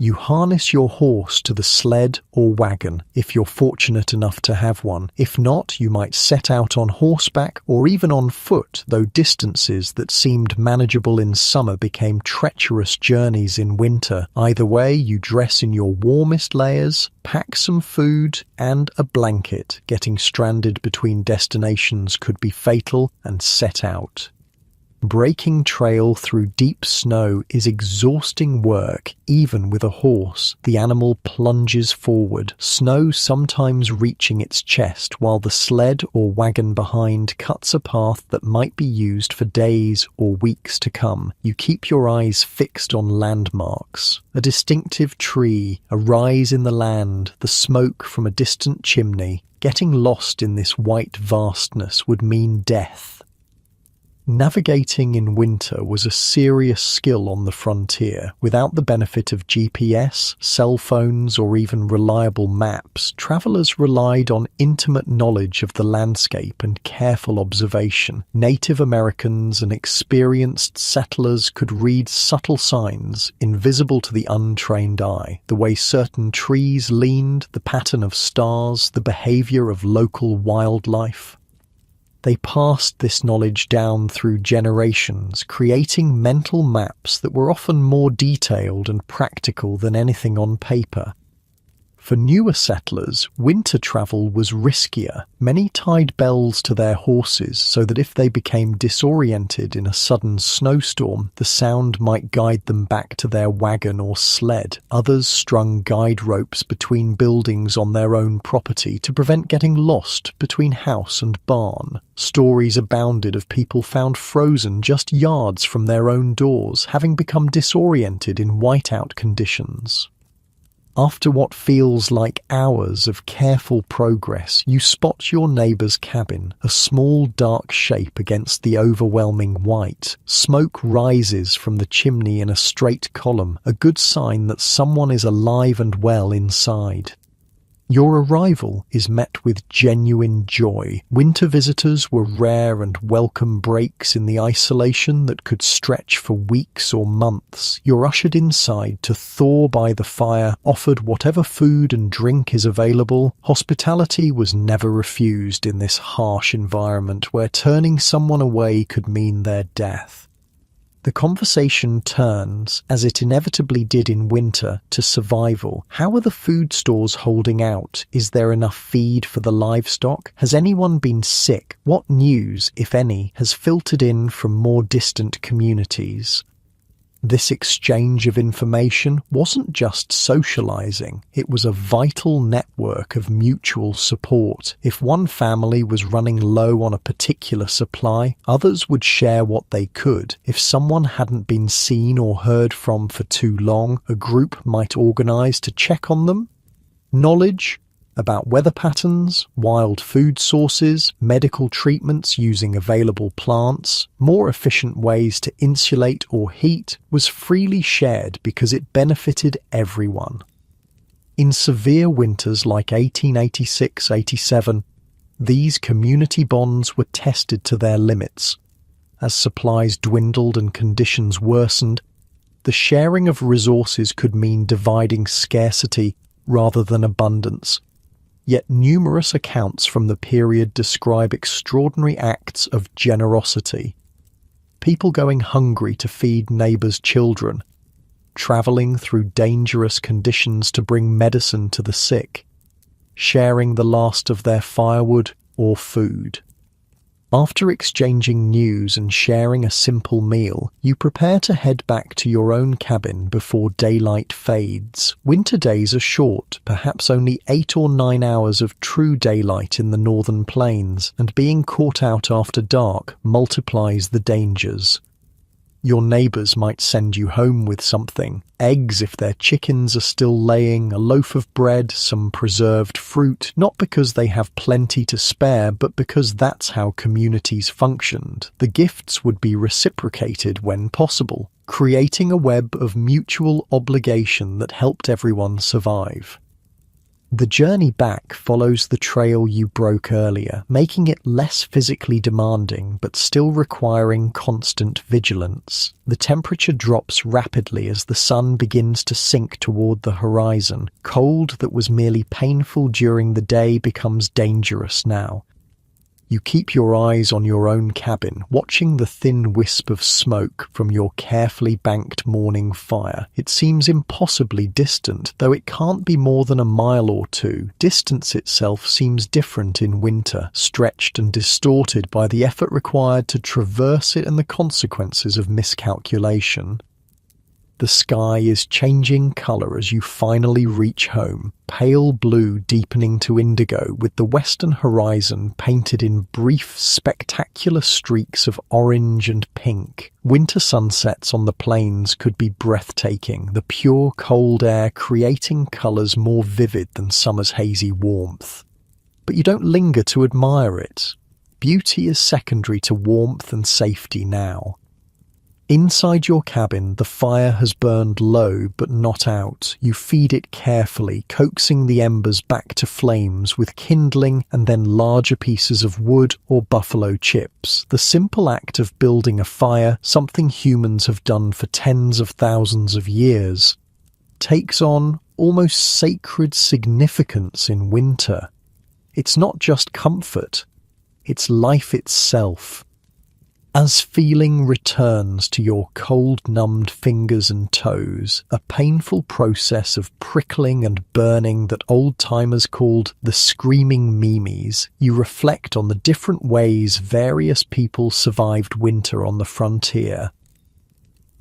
You harness your horse to the sled or wagon, if you're fortunate enough to have one. If not, you might set out on horseback or even on foot, though distances that seemed manageable in summer became treacherous journeys in winter. Either way, you dress in your warmest layers, pack some food, and a blanket. Getting stranded between destinations could be fatal, and set out. Breaking trail through deep snow is exhausting work, even with a horse. The animal plunges forward, snow sometimes reaching its chest, while the sled or wagon behind cuts a path that might be used for days or weeks to come. You keep your eyes fixed on landmarks. A distinctive tree, a rise in the land, the smoke from a distant chimney. Getting lost in this white vastness would mean death. Navigating in winter was a serious skill on the frontier. Without the benefit of GPS, cell phones, or even reliable maps, travelers relied on intimate knowledge of the landscape and careful observation. Native Americans and experienced settlers could read subtle signs, invisible to the untrained eye. The way certain trees leaned, the pattern of stars, the behavior of local wildlife. They passed this knowledge down through generations, creating mental maps that were often more detailed and practical than anything on paper. For newer settlers, winter travel was riskier. Many tied bells to their horses so that if they became disoriented in a sudden snowstorm, the sound might guide them back to their wagon or sled. Others strung guide ropes between buildings on their own property to prevent getting lost between house and barn. Stories abounded of people found frozen just yards from their own doors, having become disoriented in whiteout conditions. After what feels like hours of careful progress, you spot your neighbour's cabin, a small dark shape against the overwhelming white. Smoke rises from the chimney in a straight column, a good sign that someone is alive and well inside. Your arrival is met with genuine joy. Winter visitors were rare and welcome breaks in the isolation that could stretch for weeks or months. You're ushered inside to thaw by the fire, offered whatever food and drink is available. Hospitality was never refused in this harsh environment where turning someone away could mean their death. The conversation turns, as it inevitably did in winter, to survival. How are the food stores holding out? Is there enough feed for the livestock? Has anyone been sick? What news, if any, has filtered in from more distant communities? This exchange of information wasn't just socializing, it was a vital network of mutual support. If one family was running low on a particular supply, others would share what they could. If someone hadn't been seen or heard from for too long, a group might organize to check on them. Knowledge about weather patterns, wild food sources, medical treatments using available plants, more efficient ways to insulate or heat was freely shared because it benefited everyone. In severe winters like 1886-87, these community bonds were tested to their limits. As supplies dwindled and conditions worsened, the sharing of resources could mean dividing scarcity rather than abundance. Yet numerous accounts from the period describe extraordinary acts of generosity. People going hungry to feed neighbours' children, travelling through dangerous conditions to bring medicine to the sick, sharing the last of their firewood or food. After exchanging news and sharing a simple meal, you prepare to head back to your own cabin before daylight fades. Winter days are short, perhaps only 8 or 9 hours of true daylight in the northern plains, and being caught out after dark multiplies the dangers. Your neighbours might send you home with something: eggs if their chickens are still laying, a loaf of bread, some preserved fruit, not because they have plenty to spare, but because that's how communities functioned. The gifts would be reciprocated when possible, creating a web of mutual obligation that helped everyone survive. The journey back follows the trail you broke earlier, making it less physically demanding but still requiring constant vigilance. The temperature drops rapidly as the sun begins to sink toward the horizon. Cold that was merely painful during the day becomes dangerous now. You keep your eyes on your own cabin, watching the thin wisp of smoke from your carefully banked morning fire. It seems impossibly distant, though it can't be more than a mile or two. Distance itself seems different in winter, stretched and distorted by the effort required to traverse it and the consequences of miscalculation. The sky is changing colour as you finally reach home, pale blue deepening to indigo, with the western horizon painted in brief, spectacular streaks of orange and pink. Winter sunsets on the plains could be breathtaking, the pure cold air creating colours more vivid than summer's hazy warmth. But you don't linger to admire it. Beauty is secondary to warmth and safety now. Inside your cabin, the fire has burned low but not out. You feed it carefully, coaxing the embers back to flames with kindling and then larger pieces of wood or buffalo chips. The simple act of building a fire, something humans have done for tens of thousands of years, takes on almost sacred significance in winter. It's not just comfort, it's life itself. As feeling returns to your cold-numbed fingers and toes, a painful process of prickling and burning that old-timers called the screaming memes, you reflect on the different ways various people survived winter on the frontier.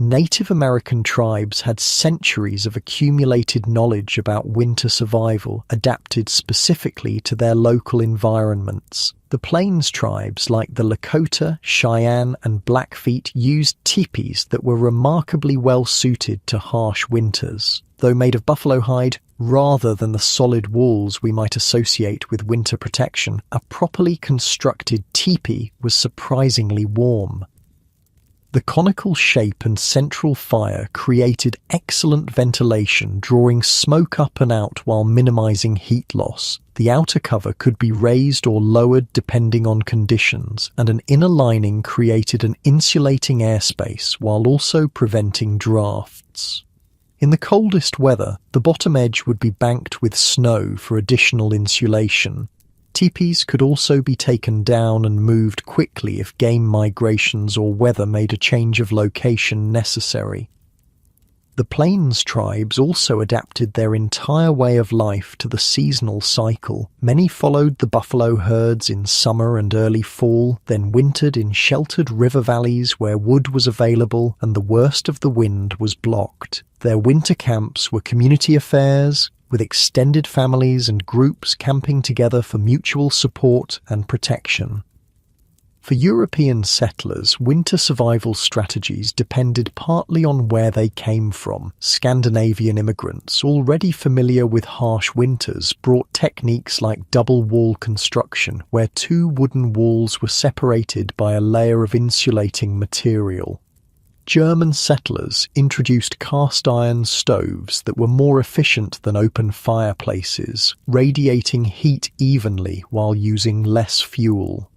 Native American tribes had centuries of accumulated knowledge about winter survival, adapted specifically to their local environments. The Plains tribes like the Lakota, Cheyenne, and Blackfeet used teepees that were remarkably well suited to harsh winters. Though made of buffalo hide, rather than the solid walls we might associate with winter protection, a properly constructed teepee was surprisingly warm. The conical shape and central fire created excellent ventilation, drawing smoke up and out while minimizing heat loss. The outer cover could be raised or lowered depending on conditions, and an inner lining created an insulating airspace while also preventing drafts. In the coldest weather, the bottom edge would be banked with snow for additional insulation. Teepees could also be taken down and moved quickly if game migrations or weather made a change of location necessary. The Plains tribes also adapted their entire way of life to the seasonal cycle. Many followed the buffalo herds in summer and early fall, then wintered in sheltered river valleys where wood was available and the worst of the wind was blocked. Their winter camps were community affairs, with extended families and groups camping together for mutual support and protection. For European settlers, winter survival strategies depended partly on where they came from. Scandinavian immigrants, already familiar with harsh winters, brought techniques like double wall construction, where two wooden walls were separated by a layer of insulating material. German settlers introduced cast-iron stoves that were more efficient than open fireplaces, radiating heat evenly while using less fuel.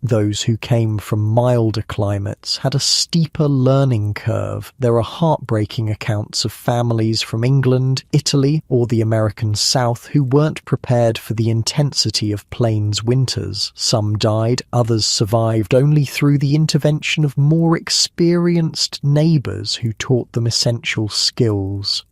Those who came from milder climates had a steeper learning curve. There are heartbreaking accounts of families from England, Italy, or the American South who weren't prepared for the intensity of plains winters. Some died, others survived only through the intervention of more experienced neighbours who taught them essential skills.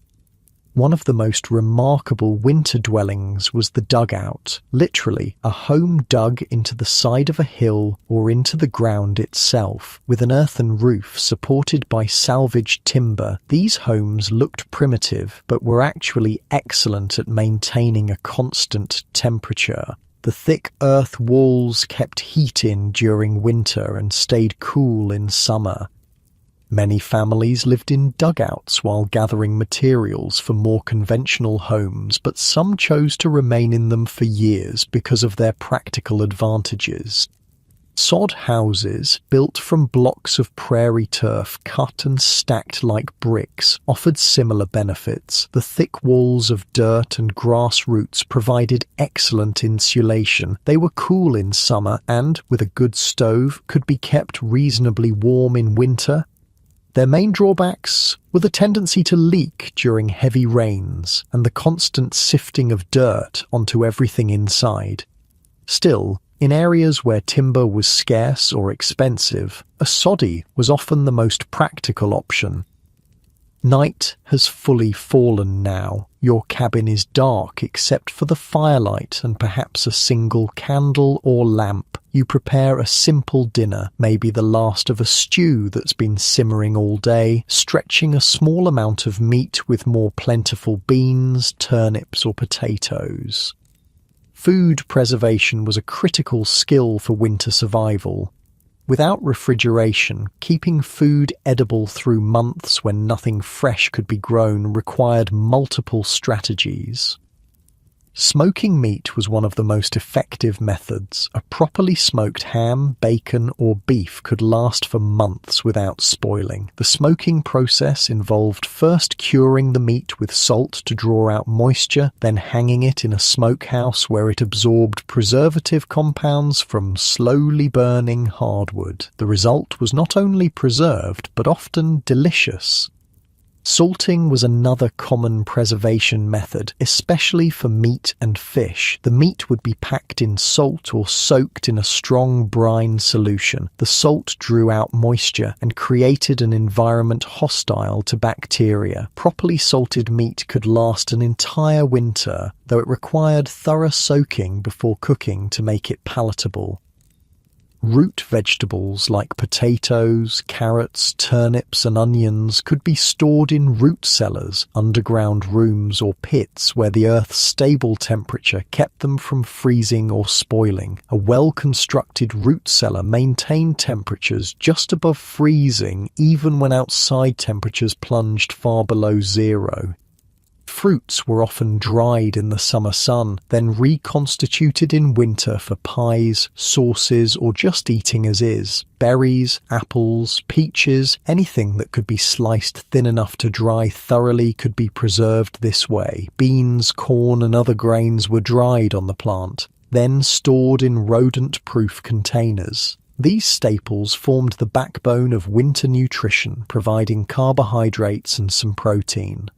One of the most remarkable winter dwellings was the dugout, literally a home dug into the side of a hill or into the ground itself, with an earthen roof supported by salvaged timber. These homes looked primitive, but were actually excellent at maintaining a constant temperature. The thick earth walls kept heat in during winter and stayed cool in summer. Many families lived in dugouts while gathering materials for more conventional homes, but some chose to remain in them for years because of their practical advantages. Sod houses, built from blocks of prairie turf cut and stacked like bricks, offered similar benefits. The thick walls of dirt and grass roots provided excellent insulation. They were cool in summer and, with a good stove, could be kept reasonably warm in winter. Their main drawbacks were the tendency to leak during heavy rains and the constant sifting of dirt onto everything inside. Still, in areas where timber was scarce or expensive, a soddy was often the most practical option. Night has fully fallen now. Your cabin is dark except for the firelight and perhaps a single candle or lamp. You prepare a simple dinner, maybe the last of a stew that's been simmering all day, stretching a small amount of meat with more plentiful beans, turnips or potatoes. Food preservation was a critical skill for winter survival. Without refrigeration, keeping food edible through months when nothing fresh could be grown required multiple strategies. Smoking meat was one of the most effective methods. A properly smoked ham, bacon, or beef could last for months without spoiling. The smoking process involved first curing the meat with salt to draw out moisture, then hanging it in a smokehouse where it absorbed preservative compounds from slowly burning hardwood. The result was not only preserved, but often delicious. Salting was another common preservation method, especially for meat and fish. The meat would be packed in salt or soaked in a strong brine solution. The salt drew out moisture and created an environment hostile to bacteria. Properly salted meat could last an entire winter, though it required thorough soaking before cooking to make it palatable. Root vegetables like potatoes, carrots, turnips and onions could be stored in root cellars, underground rooms or pits where the earth's stable temperature kept them from freezing or spoiling. A well-constructed root cellar maintained temperatures just above freezing even when outside temperatures plunged far below zero. Fruits were often dried in the summer sun, then reconstituted in winter for pies, sauces, or just eating as is. Berries, apples, peaches, anything that could be sliced thin enough to dry thoroughly could be preserved this way. Beans, corn, and other grains were dried on the plant, then stored in rodent-proof containers. These staples formed the backbone of winter nutrition, providing carbohydrates and some protein.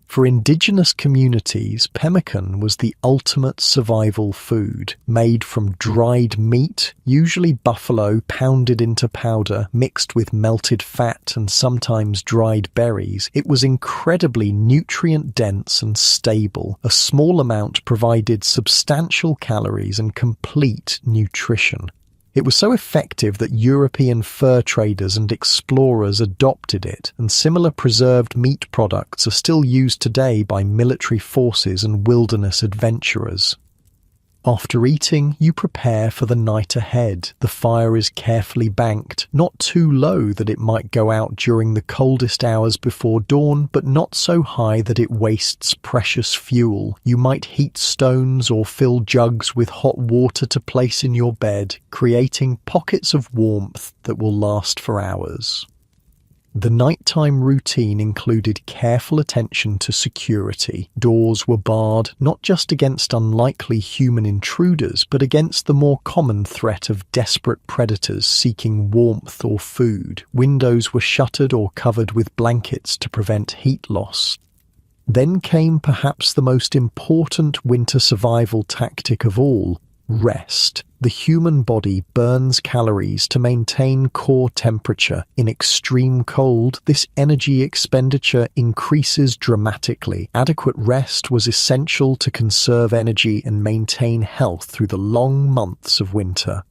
For indigenous communities, pemmican was the ultimate survival food, made from dried meat, usually buffalo pounded into powder, mixed with melted fat and sometimes dried berries. It was incredibly nutrient-dense and stable. A small amount provided substantial calories and complete nutrition. It was so effective that European fur traders and explorers adopted it, and similar preserved meat products are still used today by military forces and wilderness adventurers. After eating, you prepare for the night ahead. The fire is carefully banked, not too low that it might go out during the coldest hours before dawn, but not so high that it wastes precious fuel. You might heat stones or fill jugs with hot water to place in your bed, creating pockets of warmth that will last for hours. The nighttime routine included careful attention to security. Doors were barred not just against unlikely human intruders, but against the more common threat of desperate predators seeking warmth or food. Windows were shuttered or covered with blankets to prevent heat loss. Then came perhaps the most important winter survival tactic of all: rest. The human body burns calories to maintain core temperature. In extreme cold, this energy expenditure increases dramatically. Adequate rest was essential to conserve energy and maintain health through the long months of winter.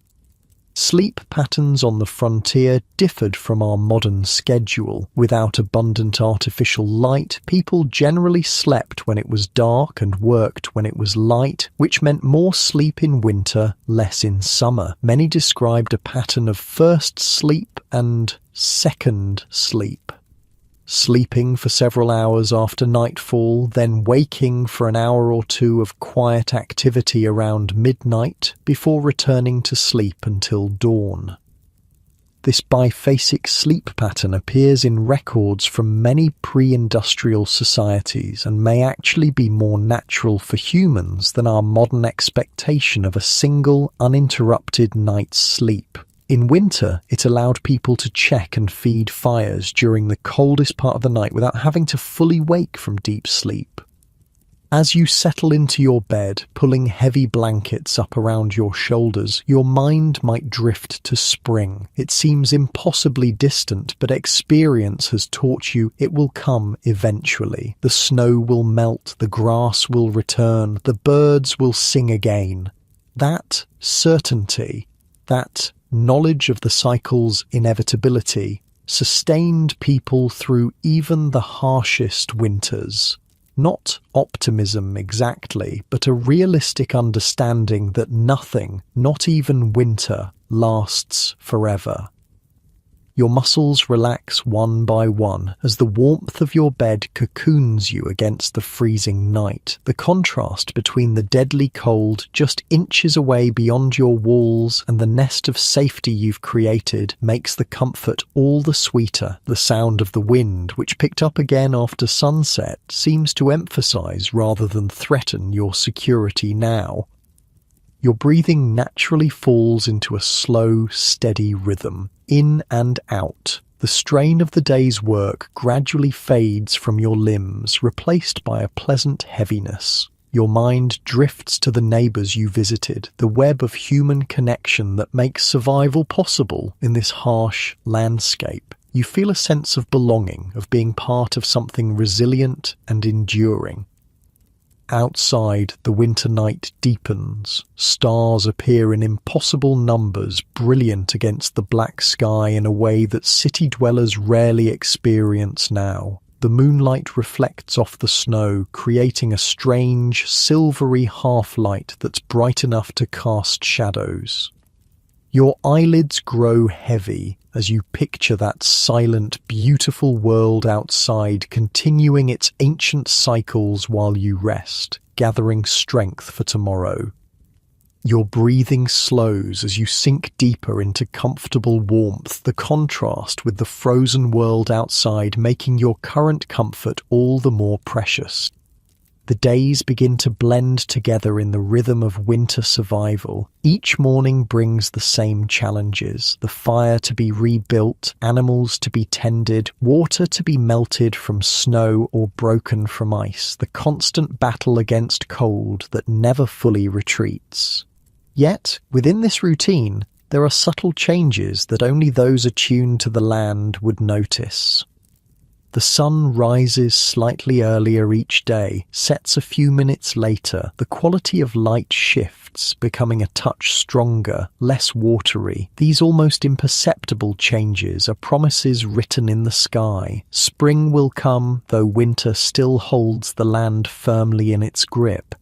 Sleep patterns on the frontier differed from our modern schedule. Without abundant artificial light, people generally slept when it was dark and worked when it was light, which meant more sleep in winter, less in summer. Many described a pattern of first sleep and second sleep. Sleeping for several hours after nightfall, then waking for an hour or two of quiet activity around midnight before returning to sleep until dawn. This biphasic sleep pattern appears in records from many pre-industrial societies and may actually be more natural for humans than our modern expectation of a single, uninterrupted night's sleep. In winter, it allowed people to check and feed fires during the coldest part of the night without having to fully wake from deep sleep. As you settle into your bed, pulling heavy blankets up around your shoulders, your mind might drift to spring. It seems impossibly distant, but experience has taught you it will come eventually. The snow will melt, the grass will return, the birds will sing again. That certainty, that knowledge of the cycle's inevitability, sustained people through even the harshest winters. Not optimism exactly, but a realistic understanding that nothing, not even winter, lasts forever. Your muscles relax one by one as the warmth of your bed cocoons you against the freezing night. The contrast between the deadly cold just inches away beyond your walls and the nest of safety you've created makes the comfort all the sweeter. The sound of the wind, which picked up again after sunset, seems to emphasize rather than threaten your security now. Your breathing naturally falls into a slow, steady rhythm, in and out. The strain of the day's work gradually fades from your limbs, replaced by a pleasant heaviness. Your mind drifts to the neighbors you visited, the web of human connection that makes survival possible in this harsh landscape. You feel a sense of belonging, of being part of something resilient and enduring. Outside, the winter night deepens. Stars appear in impossible numbers, brilliant against the black sky in a way that city dwellers rarely experience now. The moonlight reflects off the snow, creating a strange, silvery half-light that's bright enough to cast shadows. Your eyelids grow heavy as you picture that silent, beautiful world outside continuing its ancient cycles while you rest, gathering strength for tomorrow. Your breathing slows as you sink deeper into comfortable warmth, the contrast with the frozen world outside making your current comfort all the more precious. The days begin to blend together in the rhythm of winter survival. Each morning brings the same challenges: the fire to be rebuilt, animals to be tended, water to be melted from snow or broken from ice, the constant battle against cold that never fully retreats. Yet, within this routine, there are subtle changes that only those attuned to the land would notice. The sun rises slightly earlier each day, sets a few minutes later. The quality of light shifts, becoming a touch stronger, less watery. These almost imperceptible changes are promises written in the sky. Spring will come, though winter still holds the land firmly in its grip.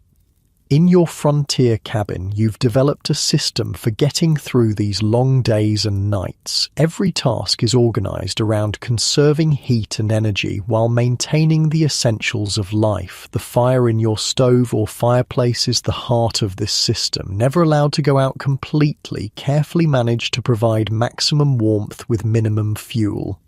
In your frontier cabin, you've developed a system for getting through these long days and nights. Every task is organized around conserving heat and energy while maintaining the essentials of life. The fire in your stove or fireplace is the heart of this system, never allowed to go out completely, carefully managed to provide maximum warmth with minimum fuel.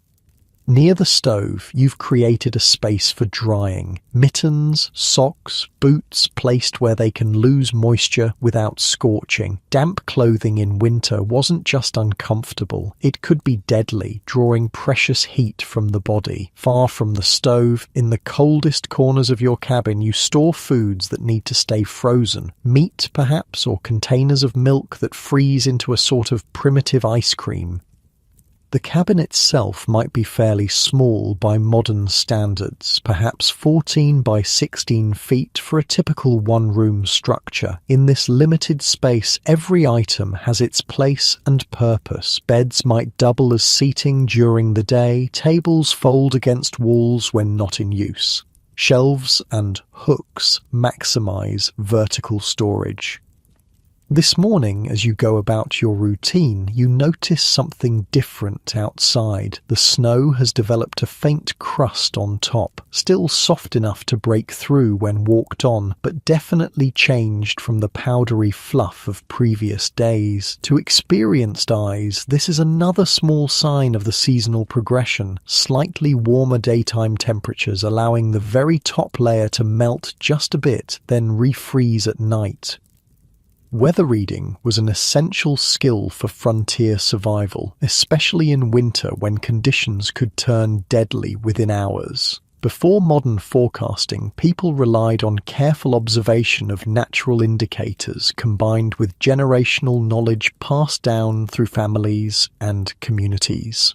Near the stove, you've created a space for drying. Mittens, socks, boots placed where they can lose moisture without scorching. Damp clothing in winter wasn't just uncomfortable, it could be deadly, drawing precious heat from the body. Far from the stove, in the coldest corners of your cabin, you store foods that need to stay frozen. Meat, perhaps, or containers of milk that freeze into a sort of primitive ice cream. The cabin itself might be fairly small by modern standards, perhaps 14 by 16 feet for a typical one-room structure. In this limited space, every item has its place and purpose. Beds might double as seating during the day, tables fold against walls when not in use. Shelves and hooks maximize vertical storage. This morning, as you go about your routine, you notice something different outside. The snow has developed a faint crust on top, still soft enough to break through when walked on, but definitely changed from the powdery fluff of previous days. To experienced eyes, this is another small sign of the seasonal progression, slightly warmer daytime temperatures allowing the very top layer to melt just a bit, then refreeze at night. Weather reading was an essential skill for frontier survival, especially in winter when conditions could turn deadly within hours. Before modern forecasting, people relied on careful observation of natural indicators combined with generational knowledge passed down through families and communities.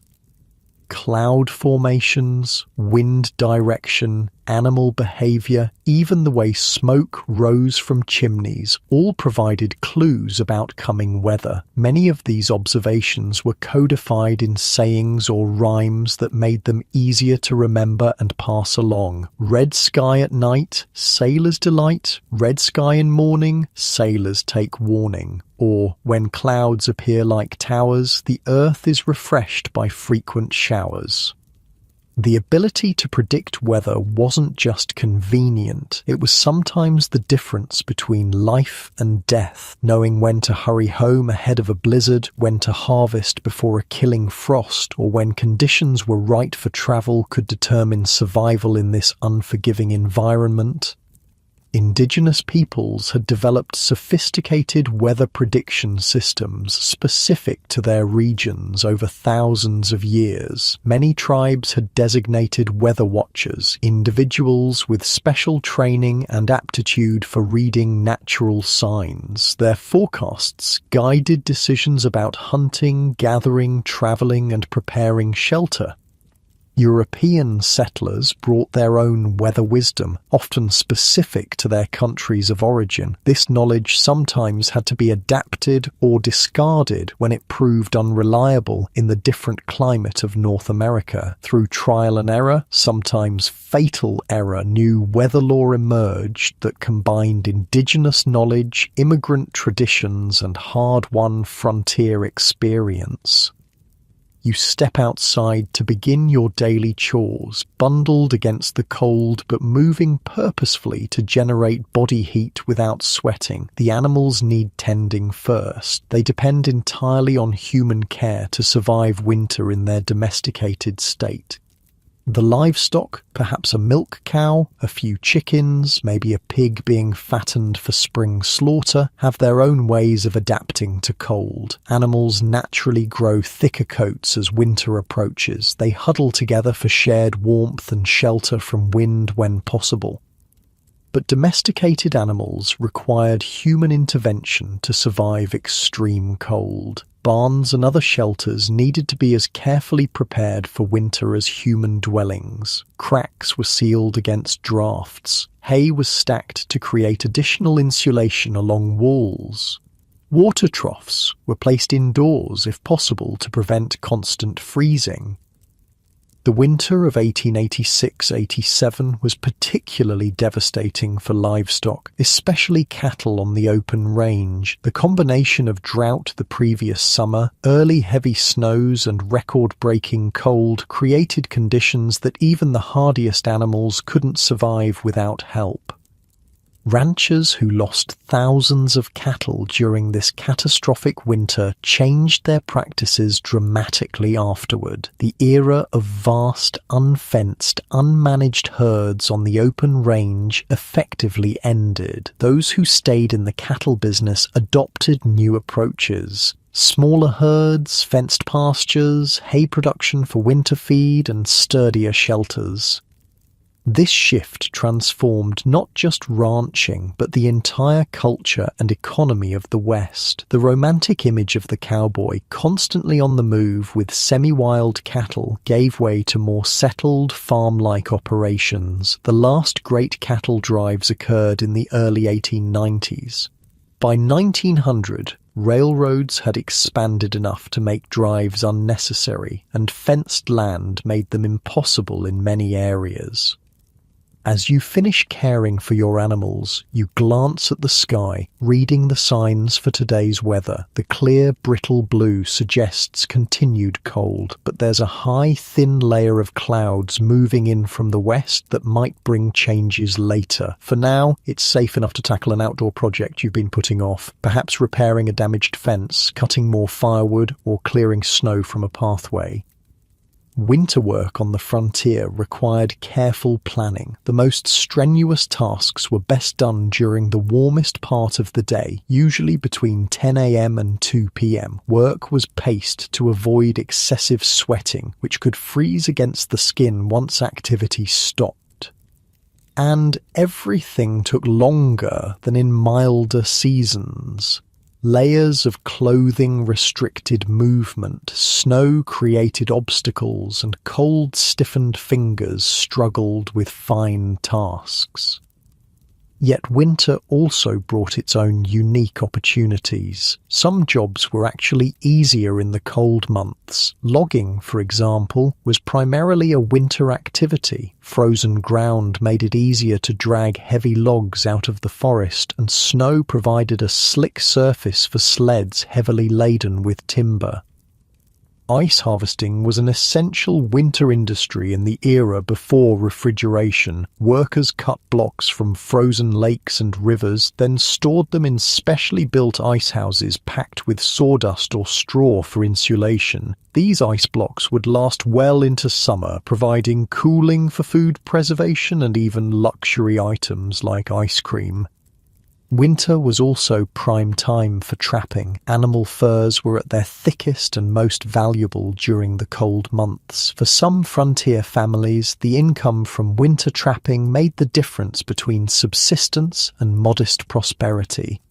Cloud formations, wind direction, animal behavior, even the way smoke rose from chimneys, all provided clues about coming weather. Many of these observations were codified in sayings or rhymes that made them easier to remember and pass along. Red sky at night, sailors delight. Red sky in morning, sailors take warning. Or, when clouds appear like towers, the earth is refreshed by frequent showers. The ability to predict weather wasn't just convenient, it was sometimes the difference between life and death, knowing when to hurry home ahead of a blizzard, when to harvest before a killing frost, or when conditions were right for travel could determine survival in this unforgiving environment. Indigenous peoples had developed sophisticated weather prediction systems specific to their regions over thousands of years. Many tribes had designated weather watchers, individuals with special training and aptitude for reading natural signs. Their forecasts guided decisions about hunting, gathering, traveling, and preparing shelter. European settlers brought their own weather wisdom, often specific to their countries of origin. This knowledge sometimes had to be adapted or discarded when it proved unreliable in the different climate of North America. Through trial and error, sometimes fatal error, new weather law emerged that combined indigenous knowledge, immigrant traditions, and hard-won frontier experience. You step outside to begin your daily chores, bundled against the cold but moving purposefully to generate body heat without sweating. The animals need tending first. They depend entirely on human care to survive winter in their domesticated state. The livestock, perhaps a milk cow, a few chickens, maybe a pig being fattened for spring slaughter, have their own ways of adapting to cold. Animals naturally grow thicker coats as winter approaches. They huddle together for shared warmth and shelter from wind when possible. But domesticated animals required human intervention to survive extreme cold. Barns and other shelters needed to be as carefully prepared for winter as human dwellings. Cracks were sealed against drafts. Hay was stacked to create additional insulation along walls. Water troughs were placed indoors if possible to prevent constant freezing. The winter of 1886-87 was particularly devastating for livestock, especially cattle on the open range. The combination of drought the previous summer, early heavy snows and record-breaking cold created conditions that even the hardiest animals couldn't survive without help. Ranchers who lost thousands of cattle during this catastrophic winter changed their practices dramatically afterward. The era of vast, unfenced, unmanaged herds on the open range effectively ended. Those who stayed in the cattle business adopted new approaches. Smaller herds, fenced pastures, hay production for winter feed, and sturdier shelters. This shift transformed not just ranching, but the entire culture and economy of the West. The romantic image of the cowboy, constantly on the move with semi-wild cattle, gave way to more settled, farm-like operations. The last great cattle drives occurred in the early 1890s. By 1900, railroads had expanded enough to make drives unnecessary, and fenced land made them impossible in many areas. As you finish caring for your animals, you glance at the sky, reading the signs for today's weather. The clear, brittle blue suggests continued cold, but there's a high, thin layer of clouds moving in from the west that might bring changes later. For now, it's safe enough to tackle an outdoor project you've been putting off, perhaps repairing a damaged fence, cutting more firewood, or clearing snow from a pathway. Winter work on the frontier required careful planning. The most strenuous tasks were best done during the warmest part of the day, usually between 10 a.m. and 2 p.m. Work was paced to avoid excessive sweating, which could freeze against the skin once activity stopped. And everything took longer than in milder seasons. Layers of clothing restricted movement, snow created obstacles, and cold stiffened fingers struggled with fine tasks. Yet winter also brought its own unique opportunities. Some jobs were actually easier in the cold months. Logging, for example, was primarily a winter activity. Frozen ground made it easier to drag heavy logs out of the forest, and snow provided a slick surface for sleds heavily laden with timber. Ice harvesting was an essential winter industry in the era before refrigeration. Workers cut blocks from frozen lakes and rivers, then stored them in specially built ice houses packed with sawdust or straw for insulation. These ice blocks would last well into summer, providing cooling for food preservation and even luxury items like ice cream. Winter was also prime time for trapping. Animal furs were at their thickest and most valuable during the cold months. For some frontier families, the income from winter trapping made the difference between subsistence and modest prosperity.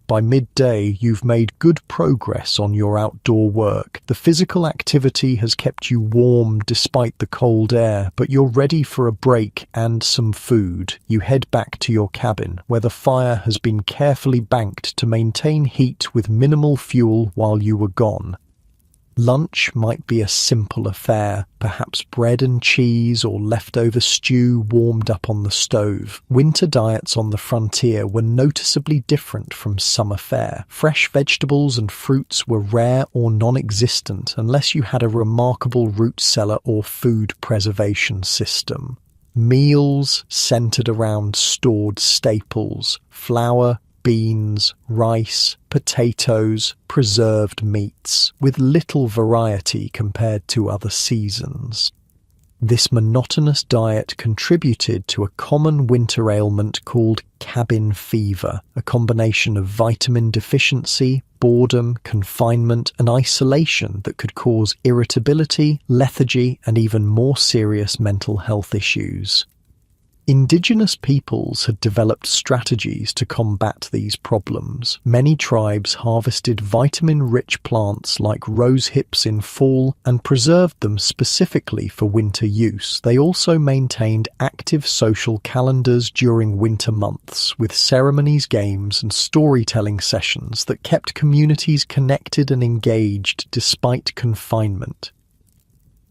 By midday, you've made good progress on your outdoor work. The physical activity has kept you warm despite the cold air, but you're ready for a break and some food. You head back to your cabin, where the fire has been carefully banked to maintain heat with minimal fuel while you were gone. Lunch might be a simple affair, perhaps bread and cheese or leftover stew warmed up on the stove. Winter diets on the frontier were noticeably different from summer fare. Fresh vegetables and fruits were rare or non-existent unless you had a remarkable root cellar or food preservation system. Meals centered around stored staples: flour, beans, rice, potatoes, preserved meats, with little variety compared to other seasons. This monotonous diet contributed to a common winter ailment called cabin fever, a combination of vitamin deficiency, boredom, confinement, and isolation that could cause irritability, lethargy, and even more serious mental health issues. Indigenous peoples had developed strategies to combat these problems. Many tribes harvested vitamin-rich plants like rose hips in fall and preserved them specifically for winter use. They also maintained active social calendars during winter months, with ceremonies, games, and storytelling sessions that kept communities connected and engaged despite confinement.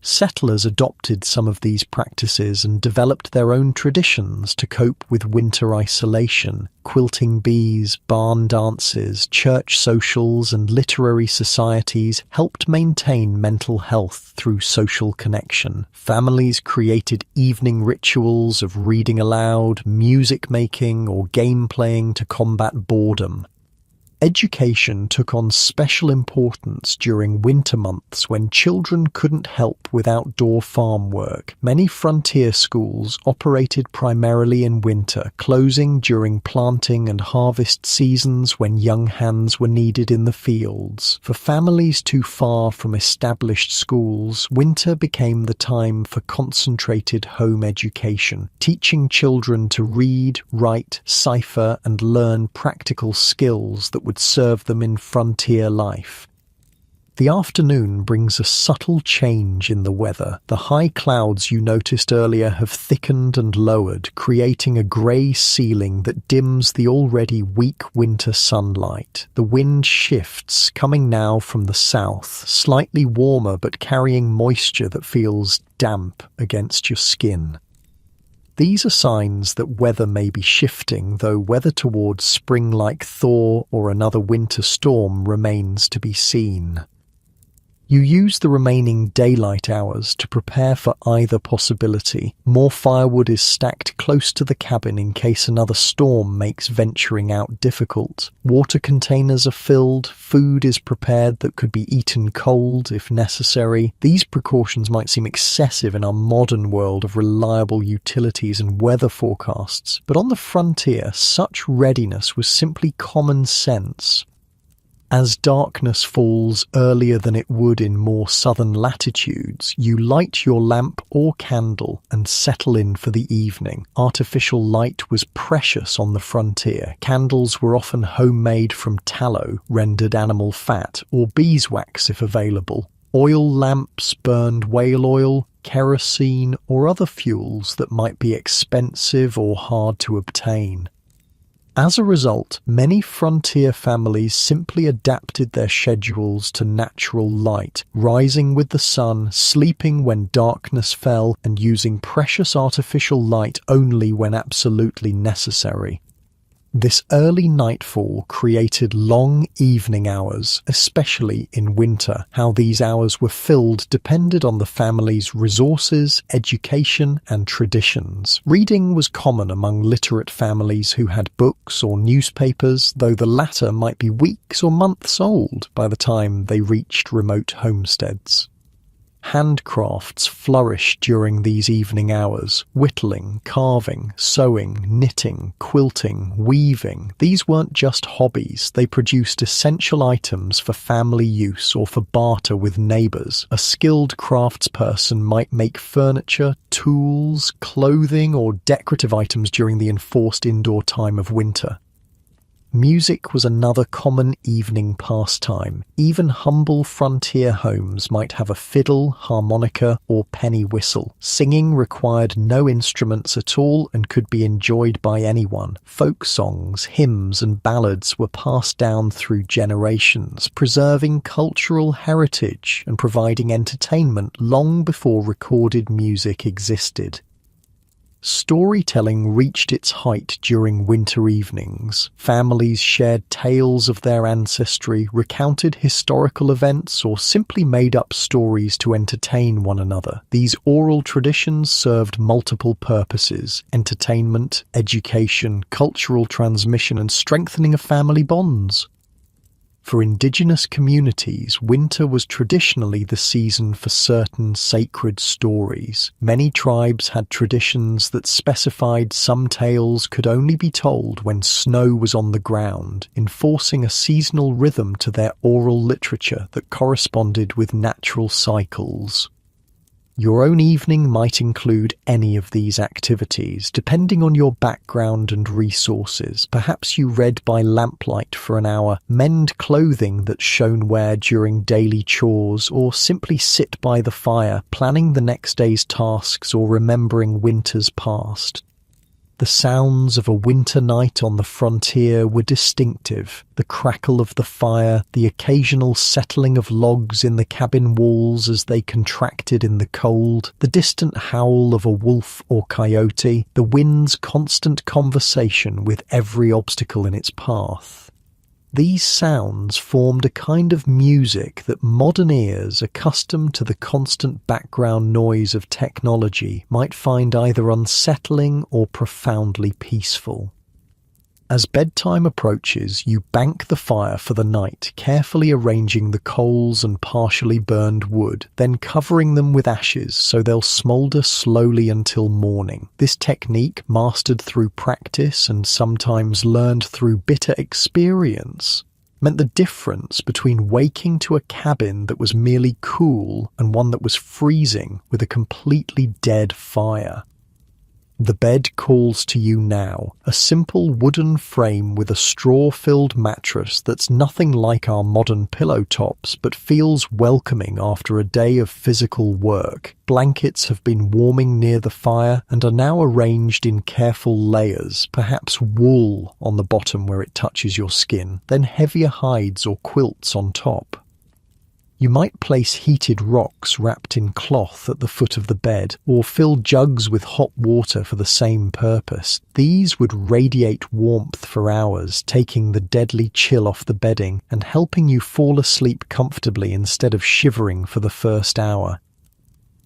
Settlers adopted some of these practices and developed their own traditions to cope with winter isolation. Quilting bees, barn dances, church socials, and literary societies helped maintain mental health through social connection. Families created evening rituals of reading aloud, music making, or game playing to combat boredom. Education took on special importance during winter months when children couldn't help with outdoor farm work. Many frontier schools operated primarily in winter, closing during planting and harvest seasons when young hands were needed in the fields. For families too far from established schools, winter became the time for concentrated home education, teaching children to read, write, cipher, and learn practical skills that would serve them in frontier life. The afternoon brings a subtle change in the weather. The high clouds you noticed earlier have thickened and lowered, creating a grey ceiling that dims the already weak winter sunlight. The wind shifts, coming now from the south, slightly warmer but carrying moisture that feels damp against your skin. These are signs that weather may be shifting, though whether towards spring like thaw or another winter storm remains to be seen. You use the remaining daylight hours to prepare for either possibility. More firewood is stacked close to the cabin in case another storm makes venturing out difficult. Water containers are filled, food is prepared that could be eaten cold if necessary. These precautions might seem excessive in our modern world of reliable utilities and weather forecasts, but on the frontier, such readiness was simply common sense. As darkness falls earlier than it would in more southern latitudes, you light your lamp or candle and settle in for the evening. Artificial light was precious on the frontier. Candles were often homemade from tallow, rendered animal fat, or beeswax if available. Oil lamps burned whale oil, kerosene, or other fuels that might be expensive or hard to obtain. As a result, many frontier families simply adapted their schedules to natural light, rising with the sun, sleeping when darkness fell, and using precious artificial light only when absolutely necessary. This early nightfall created long evening hours, especially in winter. How these hours were filled depended on the family's resources, education, and traditions. Reading was common among literate families who had books or newspapers, though the latter might be weeks or months old by the time they reached remote homesteads. Handcrafts flourished during these evening hours. Whittling, carving, sewing, knitting, quilting, weaving. These weren't just hobbies, they produced essential items for family use or for barter with neighbours. A skilled craftsperson might make furniture, tools, clothing, or decorative items during the enforced indoor time of winter. Music was another common evening pastime. Even humble frontier homes might have a fiddle, harmonica, or penny whistle. Singing required no instruments at all and could be enjoyed by anyone. Folk songs, hymns, and ballads were passed down through generations, preserving cultural heritage and providing entertainment long before recorded music existed. Storytelling reached its height during winter evenings. Families shared tales of their ancestry, recounted historical events, or simply made up stories to entertain one another. These oral traditions served multiple purposes: entertainment, education, cultural transmission, and strengthening of family bonds. For indigenous communities, winter was traditionally the season for certain sacred stories. Many tribes had traditions that specified some tales could only be told when snow was on the ground, enforcing a seasonal rhythm to their oral literature that corresponded with natural cycles. Your own evening might include any of these activities, depending on your background and resources. Perhaps you read by lamplight for an hour, mend clothing that's shown wear during daily chores, or simply sit by the fire, planning the next day's tasks or remembering winters past. The sounds of a winter night on the frontier were distinctive. The crackle of the fire, the occasional settling of logs in the cabin walls as they contracted in the cold, the distant howl of a wolf or coyote, the wind's constant conversation with every obstacle in its path. These sounds formed a kind of music that modern ears, accustomed to the constant background noise of technology, might find either unsettling or profoundly peaceful. As bedtime approaches, you bank the fire for the night, carefully arranging the coals and partially burned wood, then covering them with ashes so they'll smoulder slowly until morning. This technique, mastered through practice and sometimes learned through bitter experience, meant the difference between waking to a cabin that was merely cool and one that was freezing with a completely dead fire. The bed calls to you now, a simple wooden frame with a straw-filled mattress that's nothing like our modern pillow tops but feels welcoming after a day of physical work. Blankets have been warming near the fire and are now arranged in careful layers, perhaps wool on the bottom where it touches your skin, then heavier hides or quilts on top. You might place heated rocks wrapped in cloth at the foot of the bed, or fill jugs with hot water for the same purpose. These would radiate warmth for hours, taking the deadly chill off the bedding and helping you fall asleep comfortably instead of shivering for the first hour.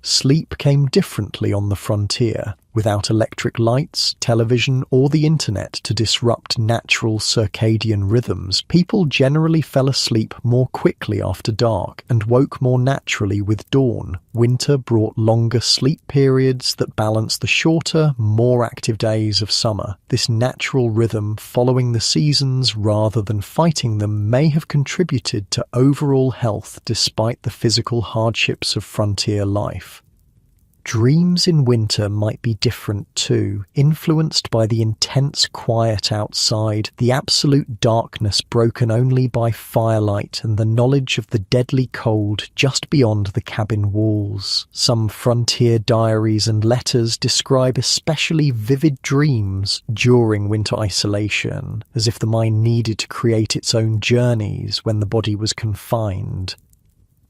Sleep came differently on the frontier, without electric lights, television, or the internet to disrupt natural circadian rhythms. People generally fell asleep more quickly after dark and woke more naturally with dawn. Winter brought longer sleep periods that balanced the shorter, more active days of summer. This natural rhythm, following the seasons rather than fighting them, may have contributed to overall health despite the physical hardships of frontier life. Dreams in winter might be different too, influenced by the intense quiet outside, the absolute darkness broken only by firelight, and the knowledge of the deadly cold just beyond the cabin walls. Some frontier diaries and letters describe especially vivid dreams during winter isolation, as if the mind needed to create its own journeys when the body was confined.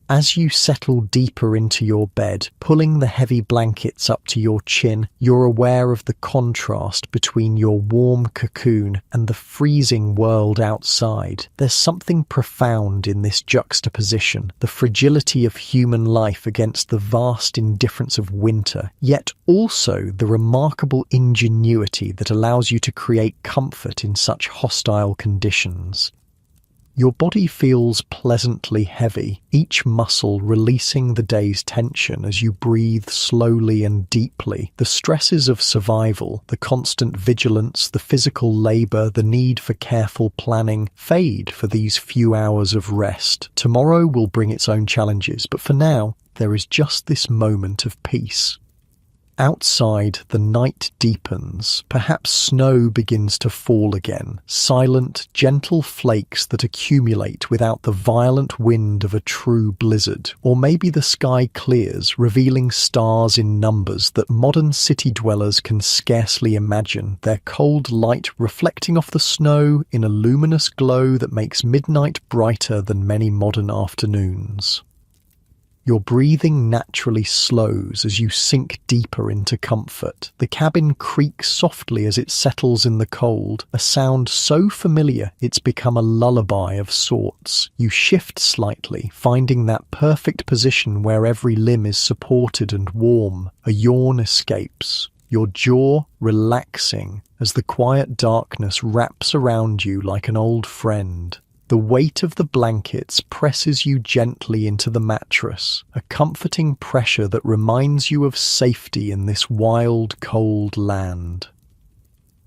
As you settle deeper into your bed, pulling the heavy blankets up to your chin, you're aware of the contrast between your warm cocoon and the freezing world outside. There's something profound in this juxtaposition, the fragility of human life against the vast indifference of winter, yet also the remarkable ingenuity that allows you to create comfort in such hostile conditions. Your body feels pleasantly heavy, each muscle releasing the day's tension as you breathe slowly and deeply. The stresses of survival, the constant vigilance, the physical labor, the need for careful planning fade for these few hours of rest. Tomorrow will bring its own challenges, but for now, there is just this moment of peace. Outside, the night deepens. Perhaps snow begins to fall again, silent, gentle flakes that accumulate without the violent wind of a true blizzard. Or maybe the sky clears, revealing stars in numbers that modern city dwellers can scarcely imagine, their cold light reflecting off the snow in a luminous glow that makes midnight brighter than many modern afternoons. Your breathing naturally slows as you sink deeper into comfort. The cabin creaks softly as it settles in the cold, a sound so familiar it's become a lullaby of sorts. You shift slightly, finding that perfect position where every limb is supported and warm. A yawn escapes, your jaw relaxing as the quiet darkness wraps around you like an old friend. The weight of the blankets presses you gently into the mattress, a comforting pressure that reminds you of safety in this wild, cold land.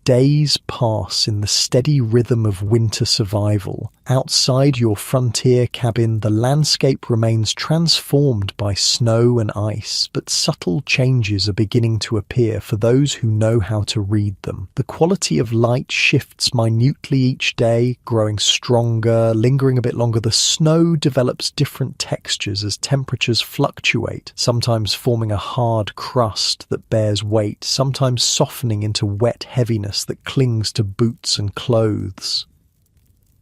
days pass in the steady rhythm of winter survival. Outside your frontier cabin, the landscape remains transformed by snow and ice, but subtle changes are beginning to appear for those who know how to read them. The quality of light shifts minutely each day, growing stronger, lingering a bit longer. The snow develops different textures as temperatures fluctuate, sometimes forming a hard crust that bears weight, sometimes softening into wet heaviness that clings to boots and clothes.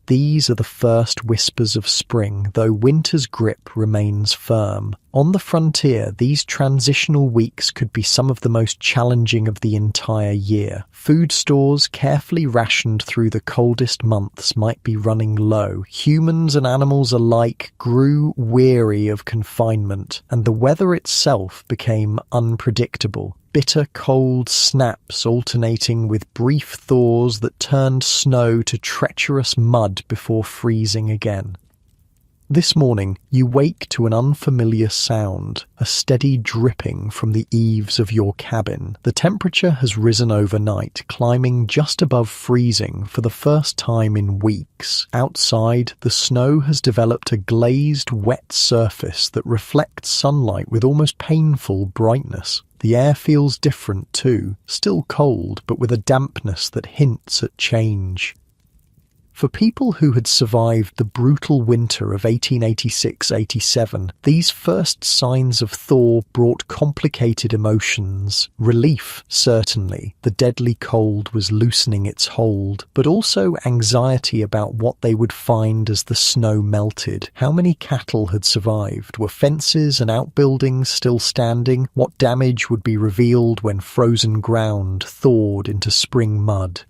These are the first whispers of spring, though winter's grip remains firm. On the frontier, these transitional weeks could be some of the most challenging of the entire year. Food stores, carefully rationed through the coldest months, might be running low. Humans and animals alike grew weary of confinement, and the weather itself became unpredictable. Bitter cold snaps alternating with brief thaws that turned snow to treacherous mud before freezing again. This morning, you wake to an unfamiliar sound, a steady dripping from the eaves of your cabin. The temperature has risen overnight, climbing just above freezing for the first time in weeks. Outside, the snow has developed a glazed, wet surface that reflects sunlight with almost painful brightness. The air feels different too, still cold, but with a dampness that hints at change. For people who had survived the brutal winter of 1886-87, these first signs of thaw brought complicated emotions. Relief, certainly. The deadly cold was loosening its hold, but also anxiety about what they would find as the snow melted. How many cattle had survived? Were fences and outbuildings still standing? What damage would be revealed when frozen ground thawed into spring mud?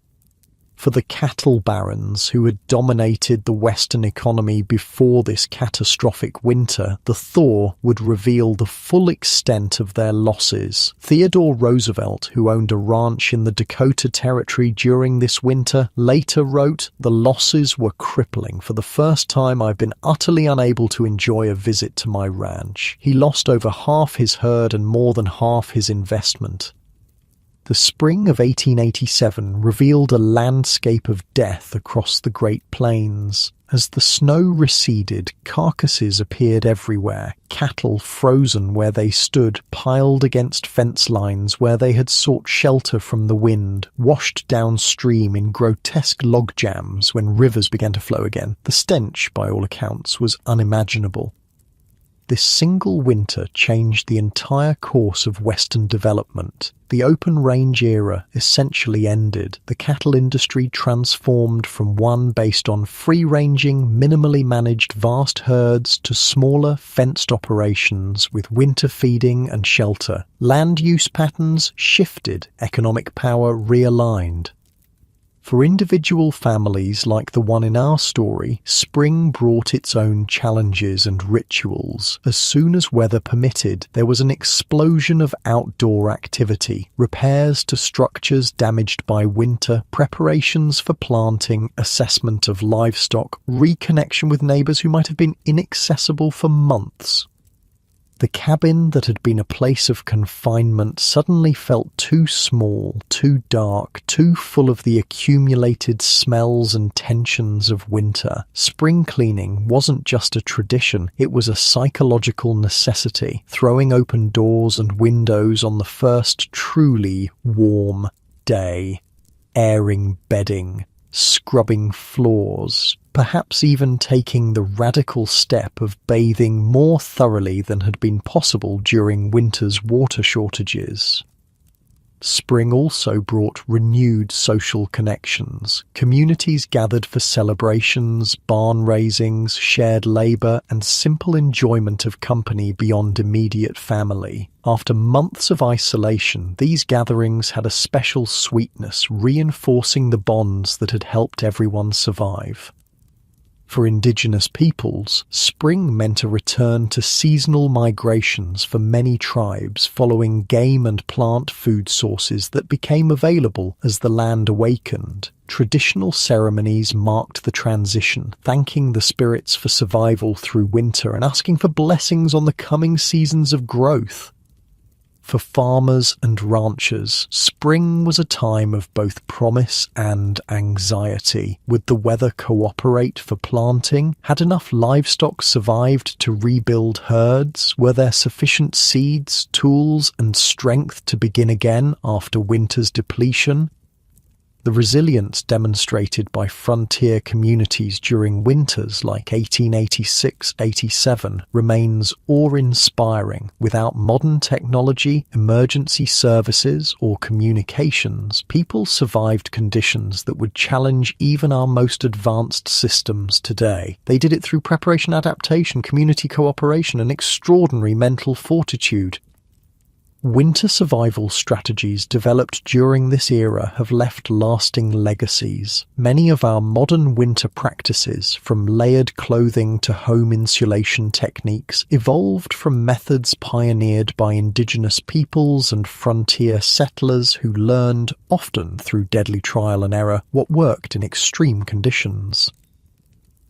For the cattle barons who had dominated the Western economy before this catastrophic winter, the thaw would reveal the full extent of their losses. Theodore Roosevelt, who owned a ranch in the Dakota Territory during this winter, later wrote, "The losses were crippling. For the first time, I've been utterly unable to enjoy a visit to my ranch." He lost over half his herd and more than half his investment. The spring of 1887 revealed a landscape of death across the Great Plains. As the snow receded, carcasses appeared everywhere, cattle frozen where they stood, piled against fence lines where they had sought shelter from the wind, washed downstream in grotesque log jams when rivers began to flow again. The stench, by all accounts, was unimaginable. This single winter changed the entire course of Western development. The open range era essentially ended. The cattle industry transformed from one based on free-ranging, minimally managed vast herds to smaller, fenced operations with winter feeding and shelter. Land use patterns shifted, economic power realigned. For individual families like the one in our story, spring brought its own challenges and rituals. As soon as weather permitted, there was an explosion of outdoor activity, repairs to structures damaged by winter, preparations for planting, assessment of livestock, reconnection with neighbours who might have been inaccessible for months. The cabin that had been a place of confinement suddenly felt too small, too dark, too full of the accumulated smells and tensions of winter. Spring cleaning wasn't just a tradition, it was a psychological necessity, throwing open doors and windows on the first truly warm day, airing bedding, scrubbing floors, perhaps even taking the radical step of bathing more thoroughly than had been possible during winter's water shortages. Spring also brought renewed social connections. Communities gathered for celebrations, barn raisings, shared labour, and simple enjoyment of company beyond immediate family. After months of isolation, these gatherings had a special sweetness, reinforcing the bonds that had helped everyone survive. For indigenous peoples, spring meant a return to seasonal migrations for many tribes following game and plant food sources that became available as the land awakened. Traditional ceremonies marked the transition, thanking the spirits for survival through winter and asking for blessings on the coming seasons of growth. For farmers and ranchers, spring was a time of both promise and anxiety. Would the weather cooperate for planting? Had enough livestock survived to rebuild herds? Were there sufficient seeds, tools, and strength to begin again after winter's depletion? The resilience demonstrated by frontier communities during winters like 1886-87 remains awe-inspiring. Without modern technology, emergency services, or communications, people survived conditions that would challenge even our most advanced systems today. They did it through preparation, adaptation, community cooperation, and extraordinary mental fortitude. Winter survival strategies developed during this era have left lasting legacies. Many of our modern winter practices, from layered clothing to home insulation techniques, evolved from methods pioneered by indigenous peoples and frontier settlers who learned, often through deadly trial and error, what worked in extreme conditions.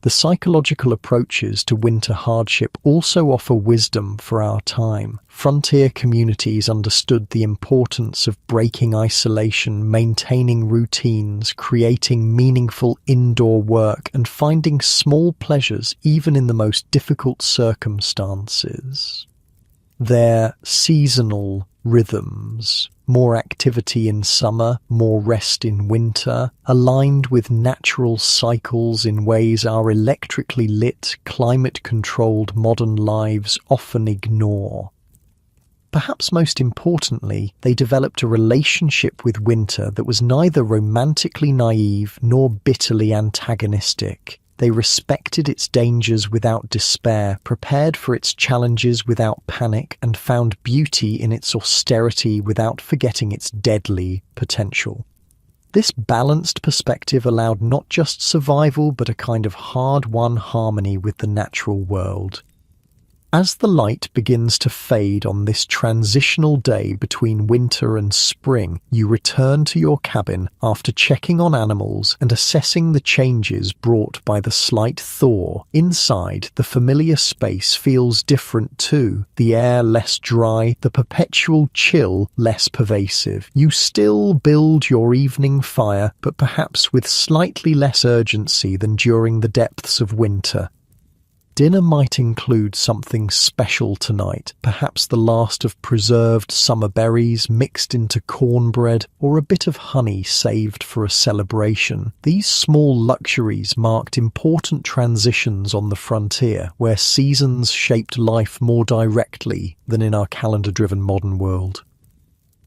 The psychological approaches to winter hardship also offer wisdom for our time. Frontier communities understood the importance of breaking isolation, maintaining routines, creating meaningful indoor work, and finding small pleasures even in the most difficult circumstances. Their seasonal rhythms, more activity in summer, more rest in winter, aligned with natural cycles in ways our electrically lit, climate-controlled modern lives often ignore. Perhaps most importantly, they developed a relationship with winter that was neither romantically naive nor bitterly antagonistic. They respected its dangers without despair, prepared for its challenges without panic, and found beauty in its austerity without forgetting its deadly potential. This balanced perspective allowed not just survival but a kind of hard-won harmony with the natural world. As the light begins to fade on this transitional day between winter and spring, you return to your cabin after checking on animals and assessing the changes brought by the slight thaw. Inside, the familiar space feels different too. The air less dry, the perpetual chill less pervasive. You still build your evening fire, but perhaps with slightly less urgency than during the depths of winter. Dinner might include something special tonight, perhaps the last of preserved summer berries mixed into cornbread, or a bit of honey saved for a celebration. These small luxuries marked important transitions on the frontier, where seasons shaped life more directly than in our calendar-driven modern world.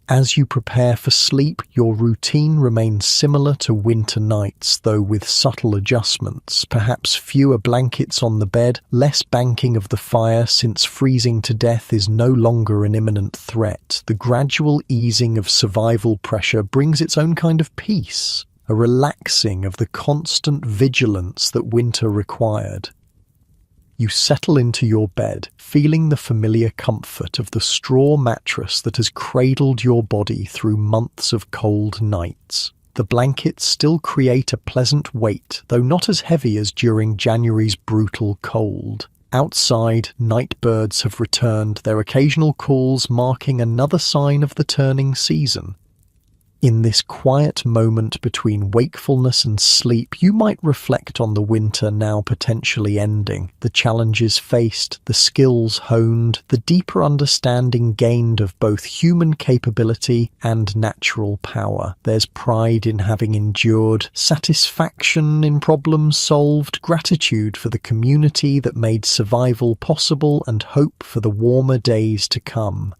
As you prepare for sleep, your routine remains similar to winter nights, though with subtle adjustments. Perhaps fewer blankets on the bed, less banking of the fire since freezing to death is no longer an imminent threat. The gradual easing of survival pressure brings its own kind of peace, a relaxing of the constant vigilance that winter required. You settle into your bed, feeling the familiar comfort of the straw mattress that has cradled your body through months of cold nights. The blankets still create a pleasant weight, though not as heavy as during January's brutal cold. Outside, night birds have returned, their occasional calls marking another sign of the turning season. In this quiet moment between wakefulness and sleep, you might reflect on the winter now potentially ending, the challenges faced, the skills honed, the deeper understanding gained of both human capability and natural power. There's pride in having endured, satisfaction in problems solved, gratitude for the community that made survival possible, and hope for the warmer days to come.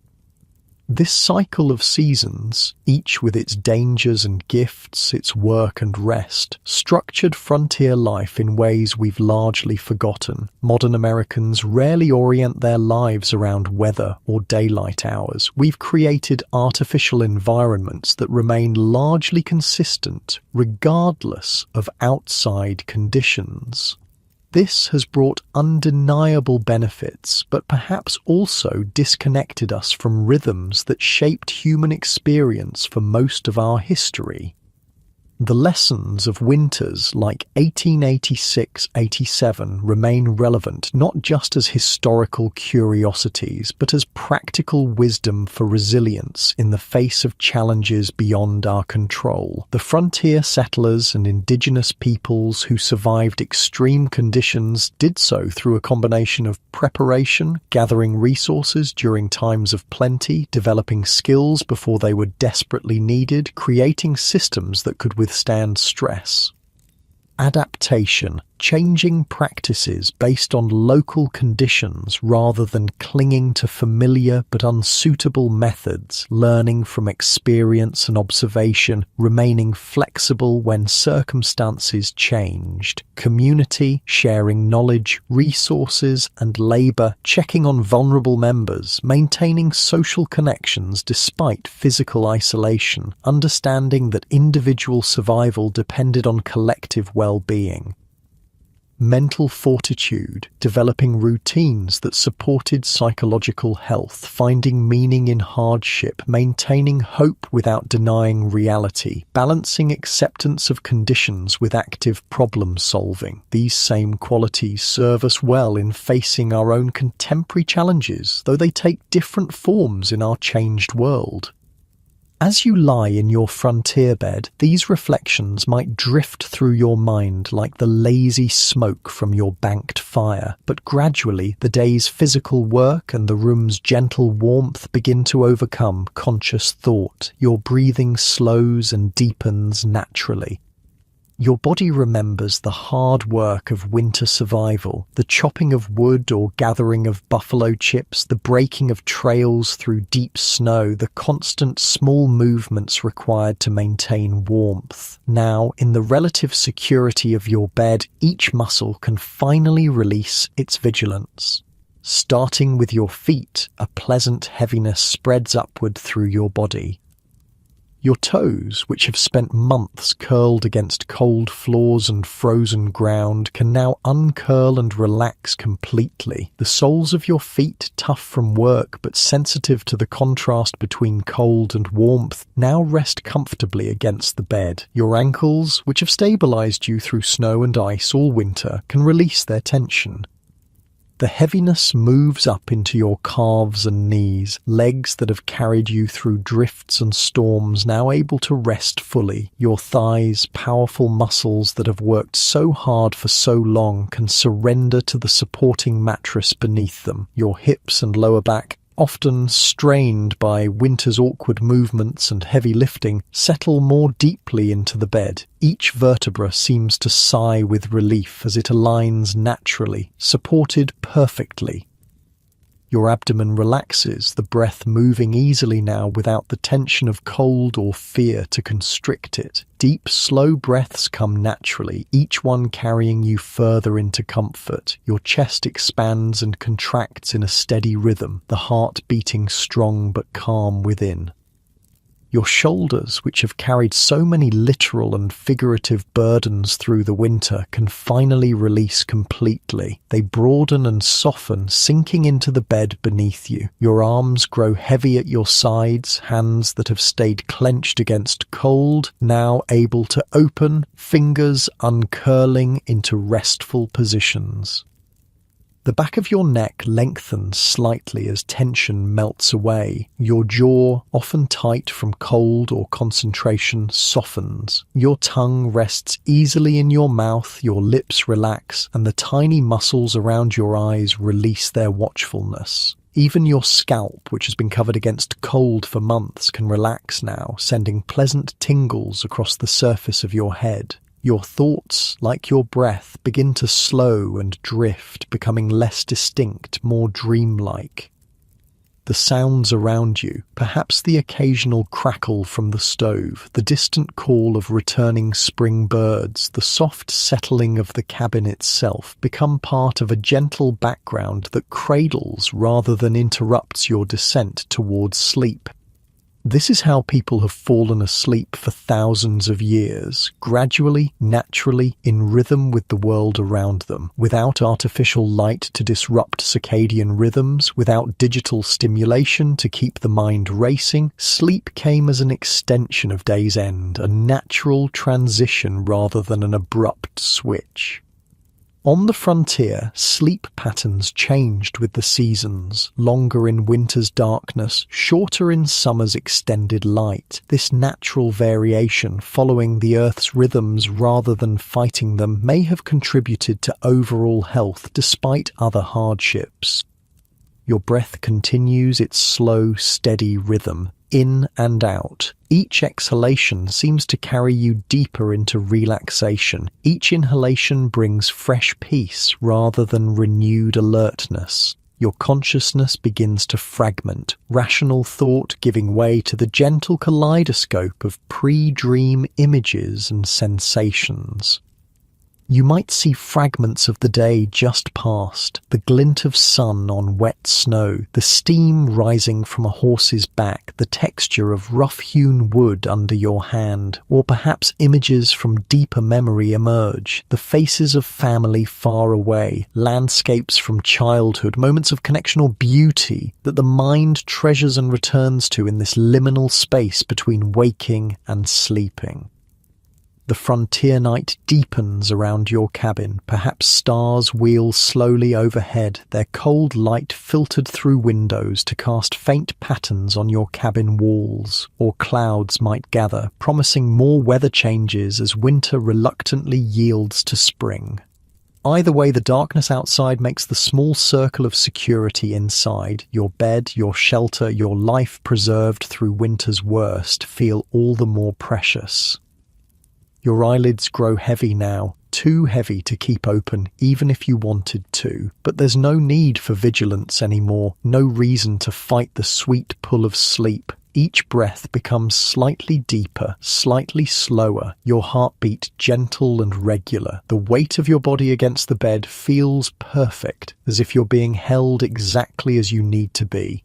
This cycle of seasons, each with its dangers and gifts, its work and rest, structured frontier life in ways we've largely forgotten. Modern Americans rarely orient their lives around weather or daylight hours. We've created artificial environments that remain largely consistent, regardless of outside conditions. This has brought undeniable benefits, but perhaps also disconnected us from rhythms that shaped human experience for most of our history. The lessons of winters like 1886-87 remain relevant not just as historical curiosities, but as practical wisdom for resilience in the face of challenges beyond our control. The frontier settlers and indigenous peoples who survived extreme conditions did so through a combination of preparation, gathering resources during times of plenty, developing skills before they were desperately needed, creating systems that could withstand stress. Adaptation, changing practices based on local conditions rather than clinging to familiar but unsuitable methods, learning from experience and observation, remaining flexible when circumstances changed. Community, sharing knowledge, resources and labour, checking on vulnerable members, maintaining social connections despite physical isolation, understanding that individual survival depended on collective well-being. Mental fortitude, developing routines that supported psychological health, finding meaning in hardship, maintaining hope without denying reality, balancing acceptance of conditions with active problem solving. These same qualities serve us well in facing our own contemporary challenges, though they take different forms in our changed world. As you lie in your frontier bed, these reflections might drift through your mind like the lazy smoke from your banked fire, but gradually the day's physical work and the room's gentle warmth begin to overcome conscious thought. Your breathing slows and deepens naturally. Your body remembers the hard work of winter survival, the chopping of wood or gathering of buffalo chips, the breaking of trails through deep snow, the constant small movements required to maintain warmth. Now, in the relative security of your bed, each muscle can finally release its vigilance. Starting with your feet, a pleasant heaviness spreads upward through your body. Your toes, which have spent months curled against cold floors and frozen ground, can now uncurl and relax completely. The soles of your feet, tough from work but sensitive to the contrast between cold and warmth, now rest comfortably against the bed. Your ankles, which have stabilized you through snow and ice all winter, can release their tension. The heaviness moves up into your calves and knees, legs that have carried you through drifts and storms now able to rest fully. Your thighs, powerful muscles that have worked so hard for so long, can surrender to the supporting mattress beneath them. Your hips and lower back, often strained by winter's awkward movements and heavy lifting, settle more deeply into the bed. Each vertebra seems to sigh with relief as it aligns naturally, supported perfectly. Your abdomen relaxes, the breath moving easily now without the tension of cold or fear to constrict it. Deep, slow breaths come naturally, each one carrying you further into comfort. Your chest expands and contracts in a steady rhythm, the heart beating strong but calm within. Your shoulders, which have carried so many literal and figurative burdens through the winter, can finally release completely. They broaden and soften, sinking into the bed beneath you. Your arms grow heavy at your sides, hands that have stayed clenched against cold, now able to open, fingers uncurling into restful positions. The back of your neck lengthens slightly as tension melts away. Your jaw, often tight from cold or concentration, softens. Your tongue rests easily in your mouth, your lips relax, and the tiny muscles around your eyes release their watchfulness. Even your scalp, which has been covered against cold for months, can relax now, sending pleasant tingles across the surface of your head. Your thoughts, like your breath, begin to slow and drift, becoming less distinct, more dreamlike. The sounds around you, perhaps the occasional crackle from the stove, the distant call of returning spring birds, the soft settling of the cabin itself, become part of a gentle background that cradles rather than interrupts your descent towards sleep. This is how people have fallen asleep for thousands of years, gradually, naturally, in rhythm with the world around them, without artificial light to disrupt circadian rhythms, without digital stimulation to keep the mind racing. Sleep came as an extension of day's end, a natural transition rather than an abrupt switch. On the frontier, sleep patterns changed with the seasons, longer in winter's darkness, shorter in summer's extended light. This natural variation, following the Earth's rhythms rather than fighting them, may have contributed to overall health despite other hardships. Your breath continues its slow, steady rhythm, in and out. Each exhalation seems to carry you deeper into relaxation. Each inhalation brings fresh peace rather than renewed alertness. Your consciousness begins to fragment, rational thought giving way to the gentle kaleidoscope of pre-dream images and sensations. You might see fragments of the day just past, the glint of sun on wet snow, the steam rising from a horse's back, the texture of rough-hewn wood under your hand, or perhaps images from deeper memory emerge, the faces of family far away, landscapes from childhood, moments of connection or beauty that the mind treasures and returns to in this liminal space between waking and sleeping. The frontier night deepens around your cabin. Perhaps stars wheel slowly overhead, their cold light filtered through windows to cast faint patterns on your cabin walls. Or clouds might gather, promising more weather changes as winter reluctantly yields to spring. Either way, the darkness outside makes the small circle of security inside, your bed, your shelter, your life preserved through winter's worst, feel all the more precious. Your eyelids grow heavy now, too heavy to keep open even if you wanted to. But there's no need for vigilance anymore, no reason to fight the sweet pull of sleep. Each breath becomes slightly deeper, slightly slower, your heartbeat gentle and regular. The weight of your body against the bed feels perfect, as if you're being held exactly as you need to be.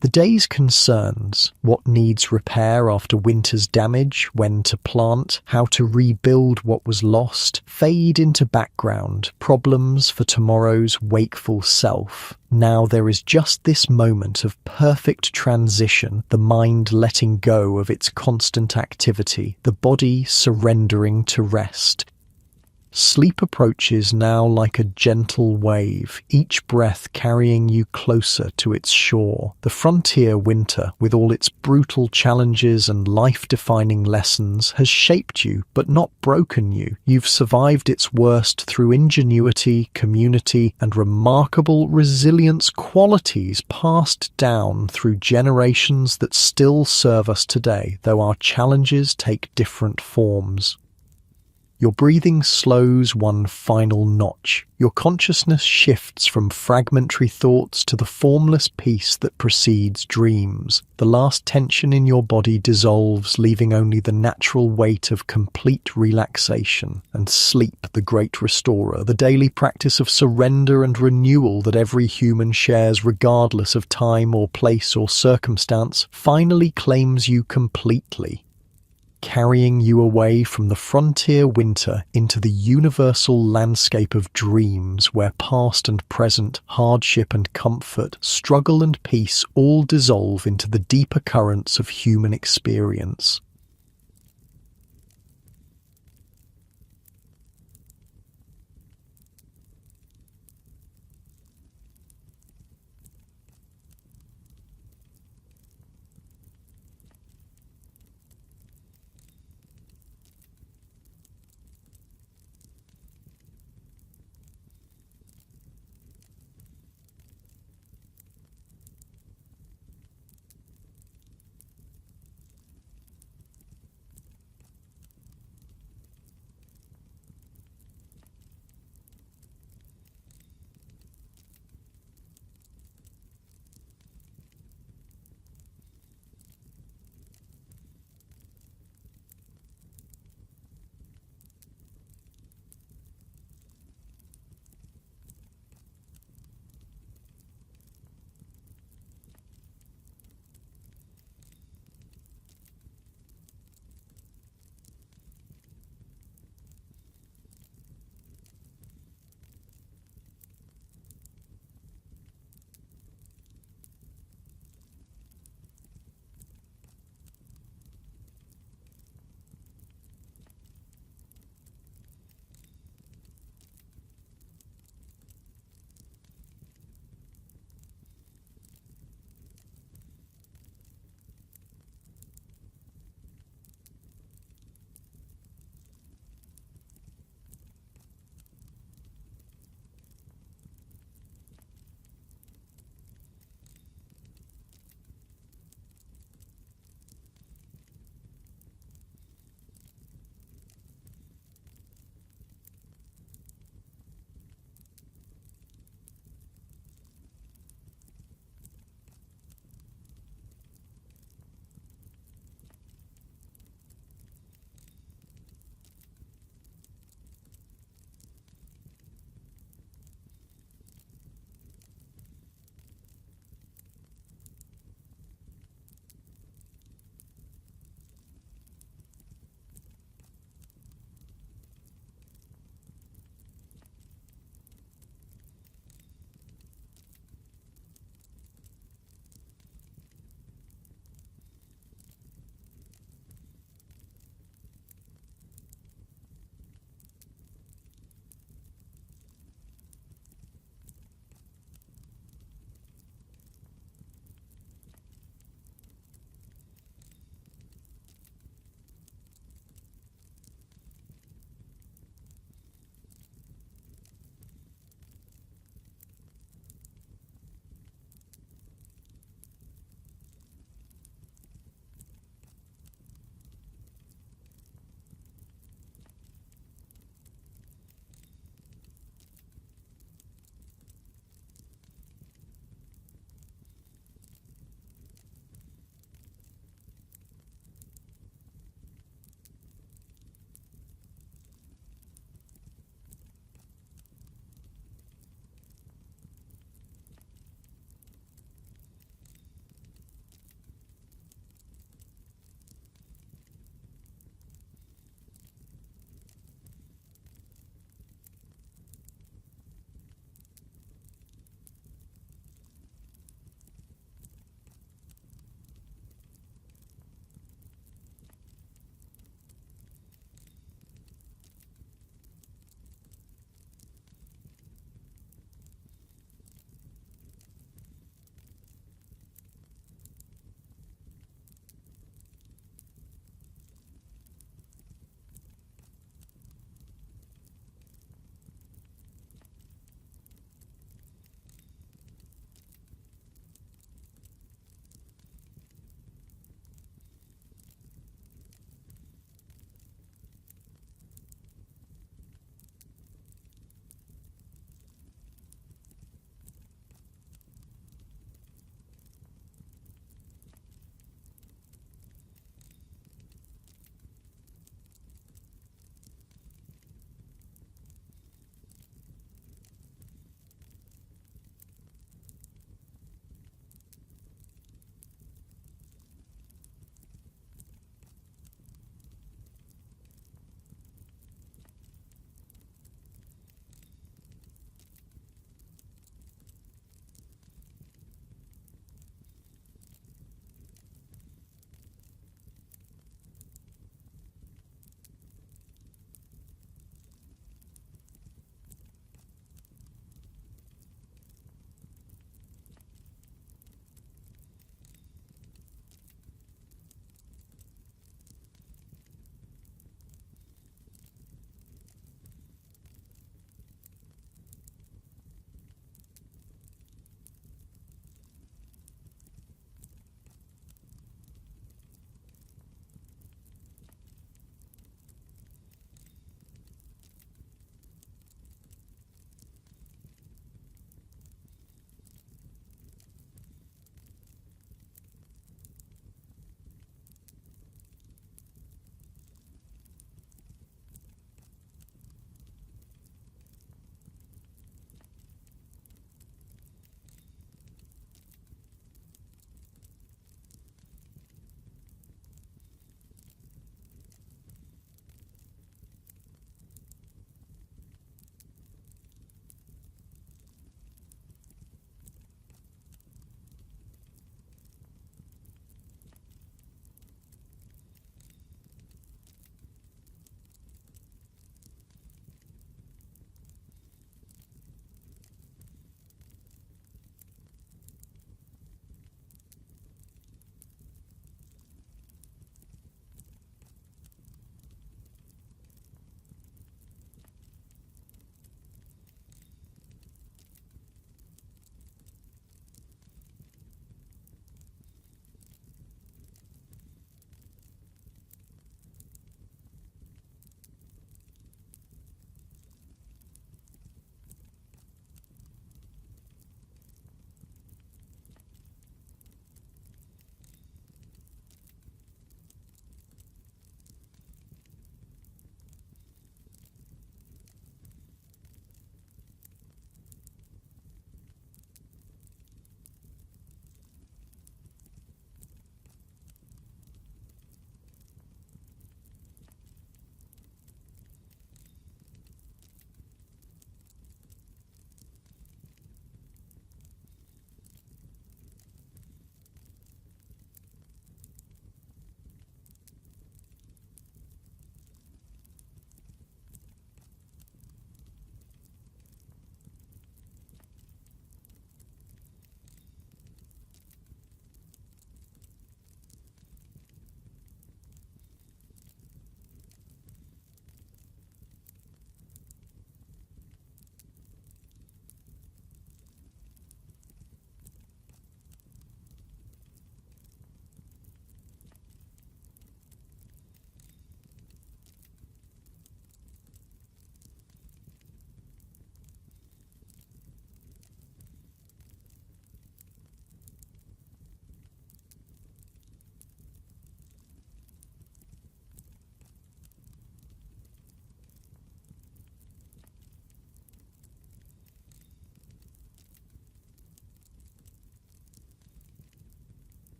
The day's concerns, what needs repair after winter's damage, when to plant, how to rebuild what was lost, fade into background, problems for tomorrow's wakeful self. Now there is just this moment of perfect transition, the mind letting go of its constant activity, the body surrendering to rest. Sleep approaches now like a gentle wave, each breath carrying you closer to its shore. The frontier winter, with all its brutal challenges and life-defining lessons, has shaped you, but not broken you. You've survived its worst through ingenuity, community, and remarkable resilience, qualities passed down through generations that still serve us today, though our challenges take different forms. Your breathing slows one final notch. Your consciousness shifts from fragmentary thoughts to the formless peace that precedes dreams. The last tension in your body dissolves, leaving only the natural weight of complete relaxation. And sleep, the great restorer, the daily practice of surrender and renewal that every human shares regardless of time or place or circumstance, finally claims you completely, carrying you away from the frontier winter into the universal landscape of dreams where past and present, hardship and comfort, struggle and peace all dissolve into the deeper currents of human experience.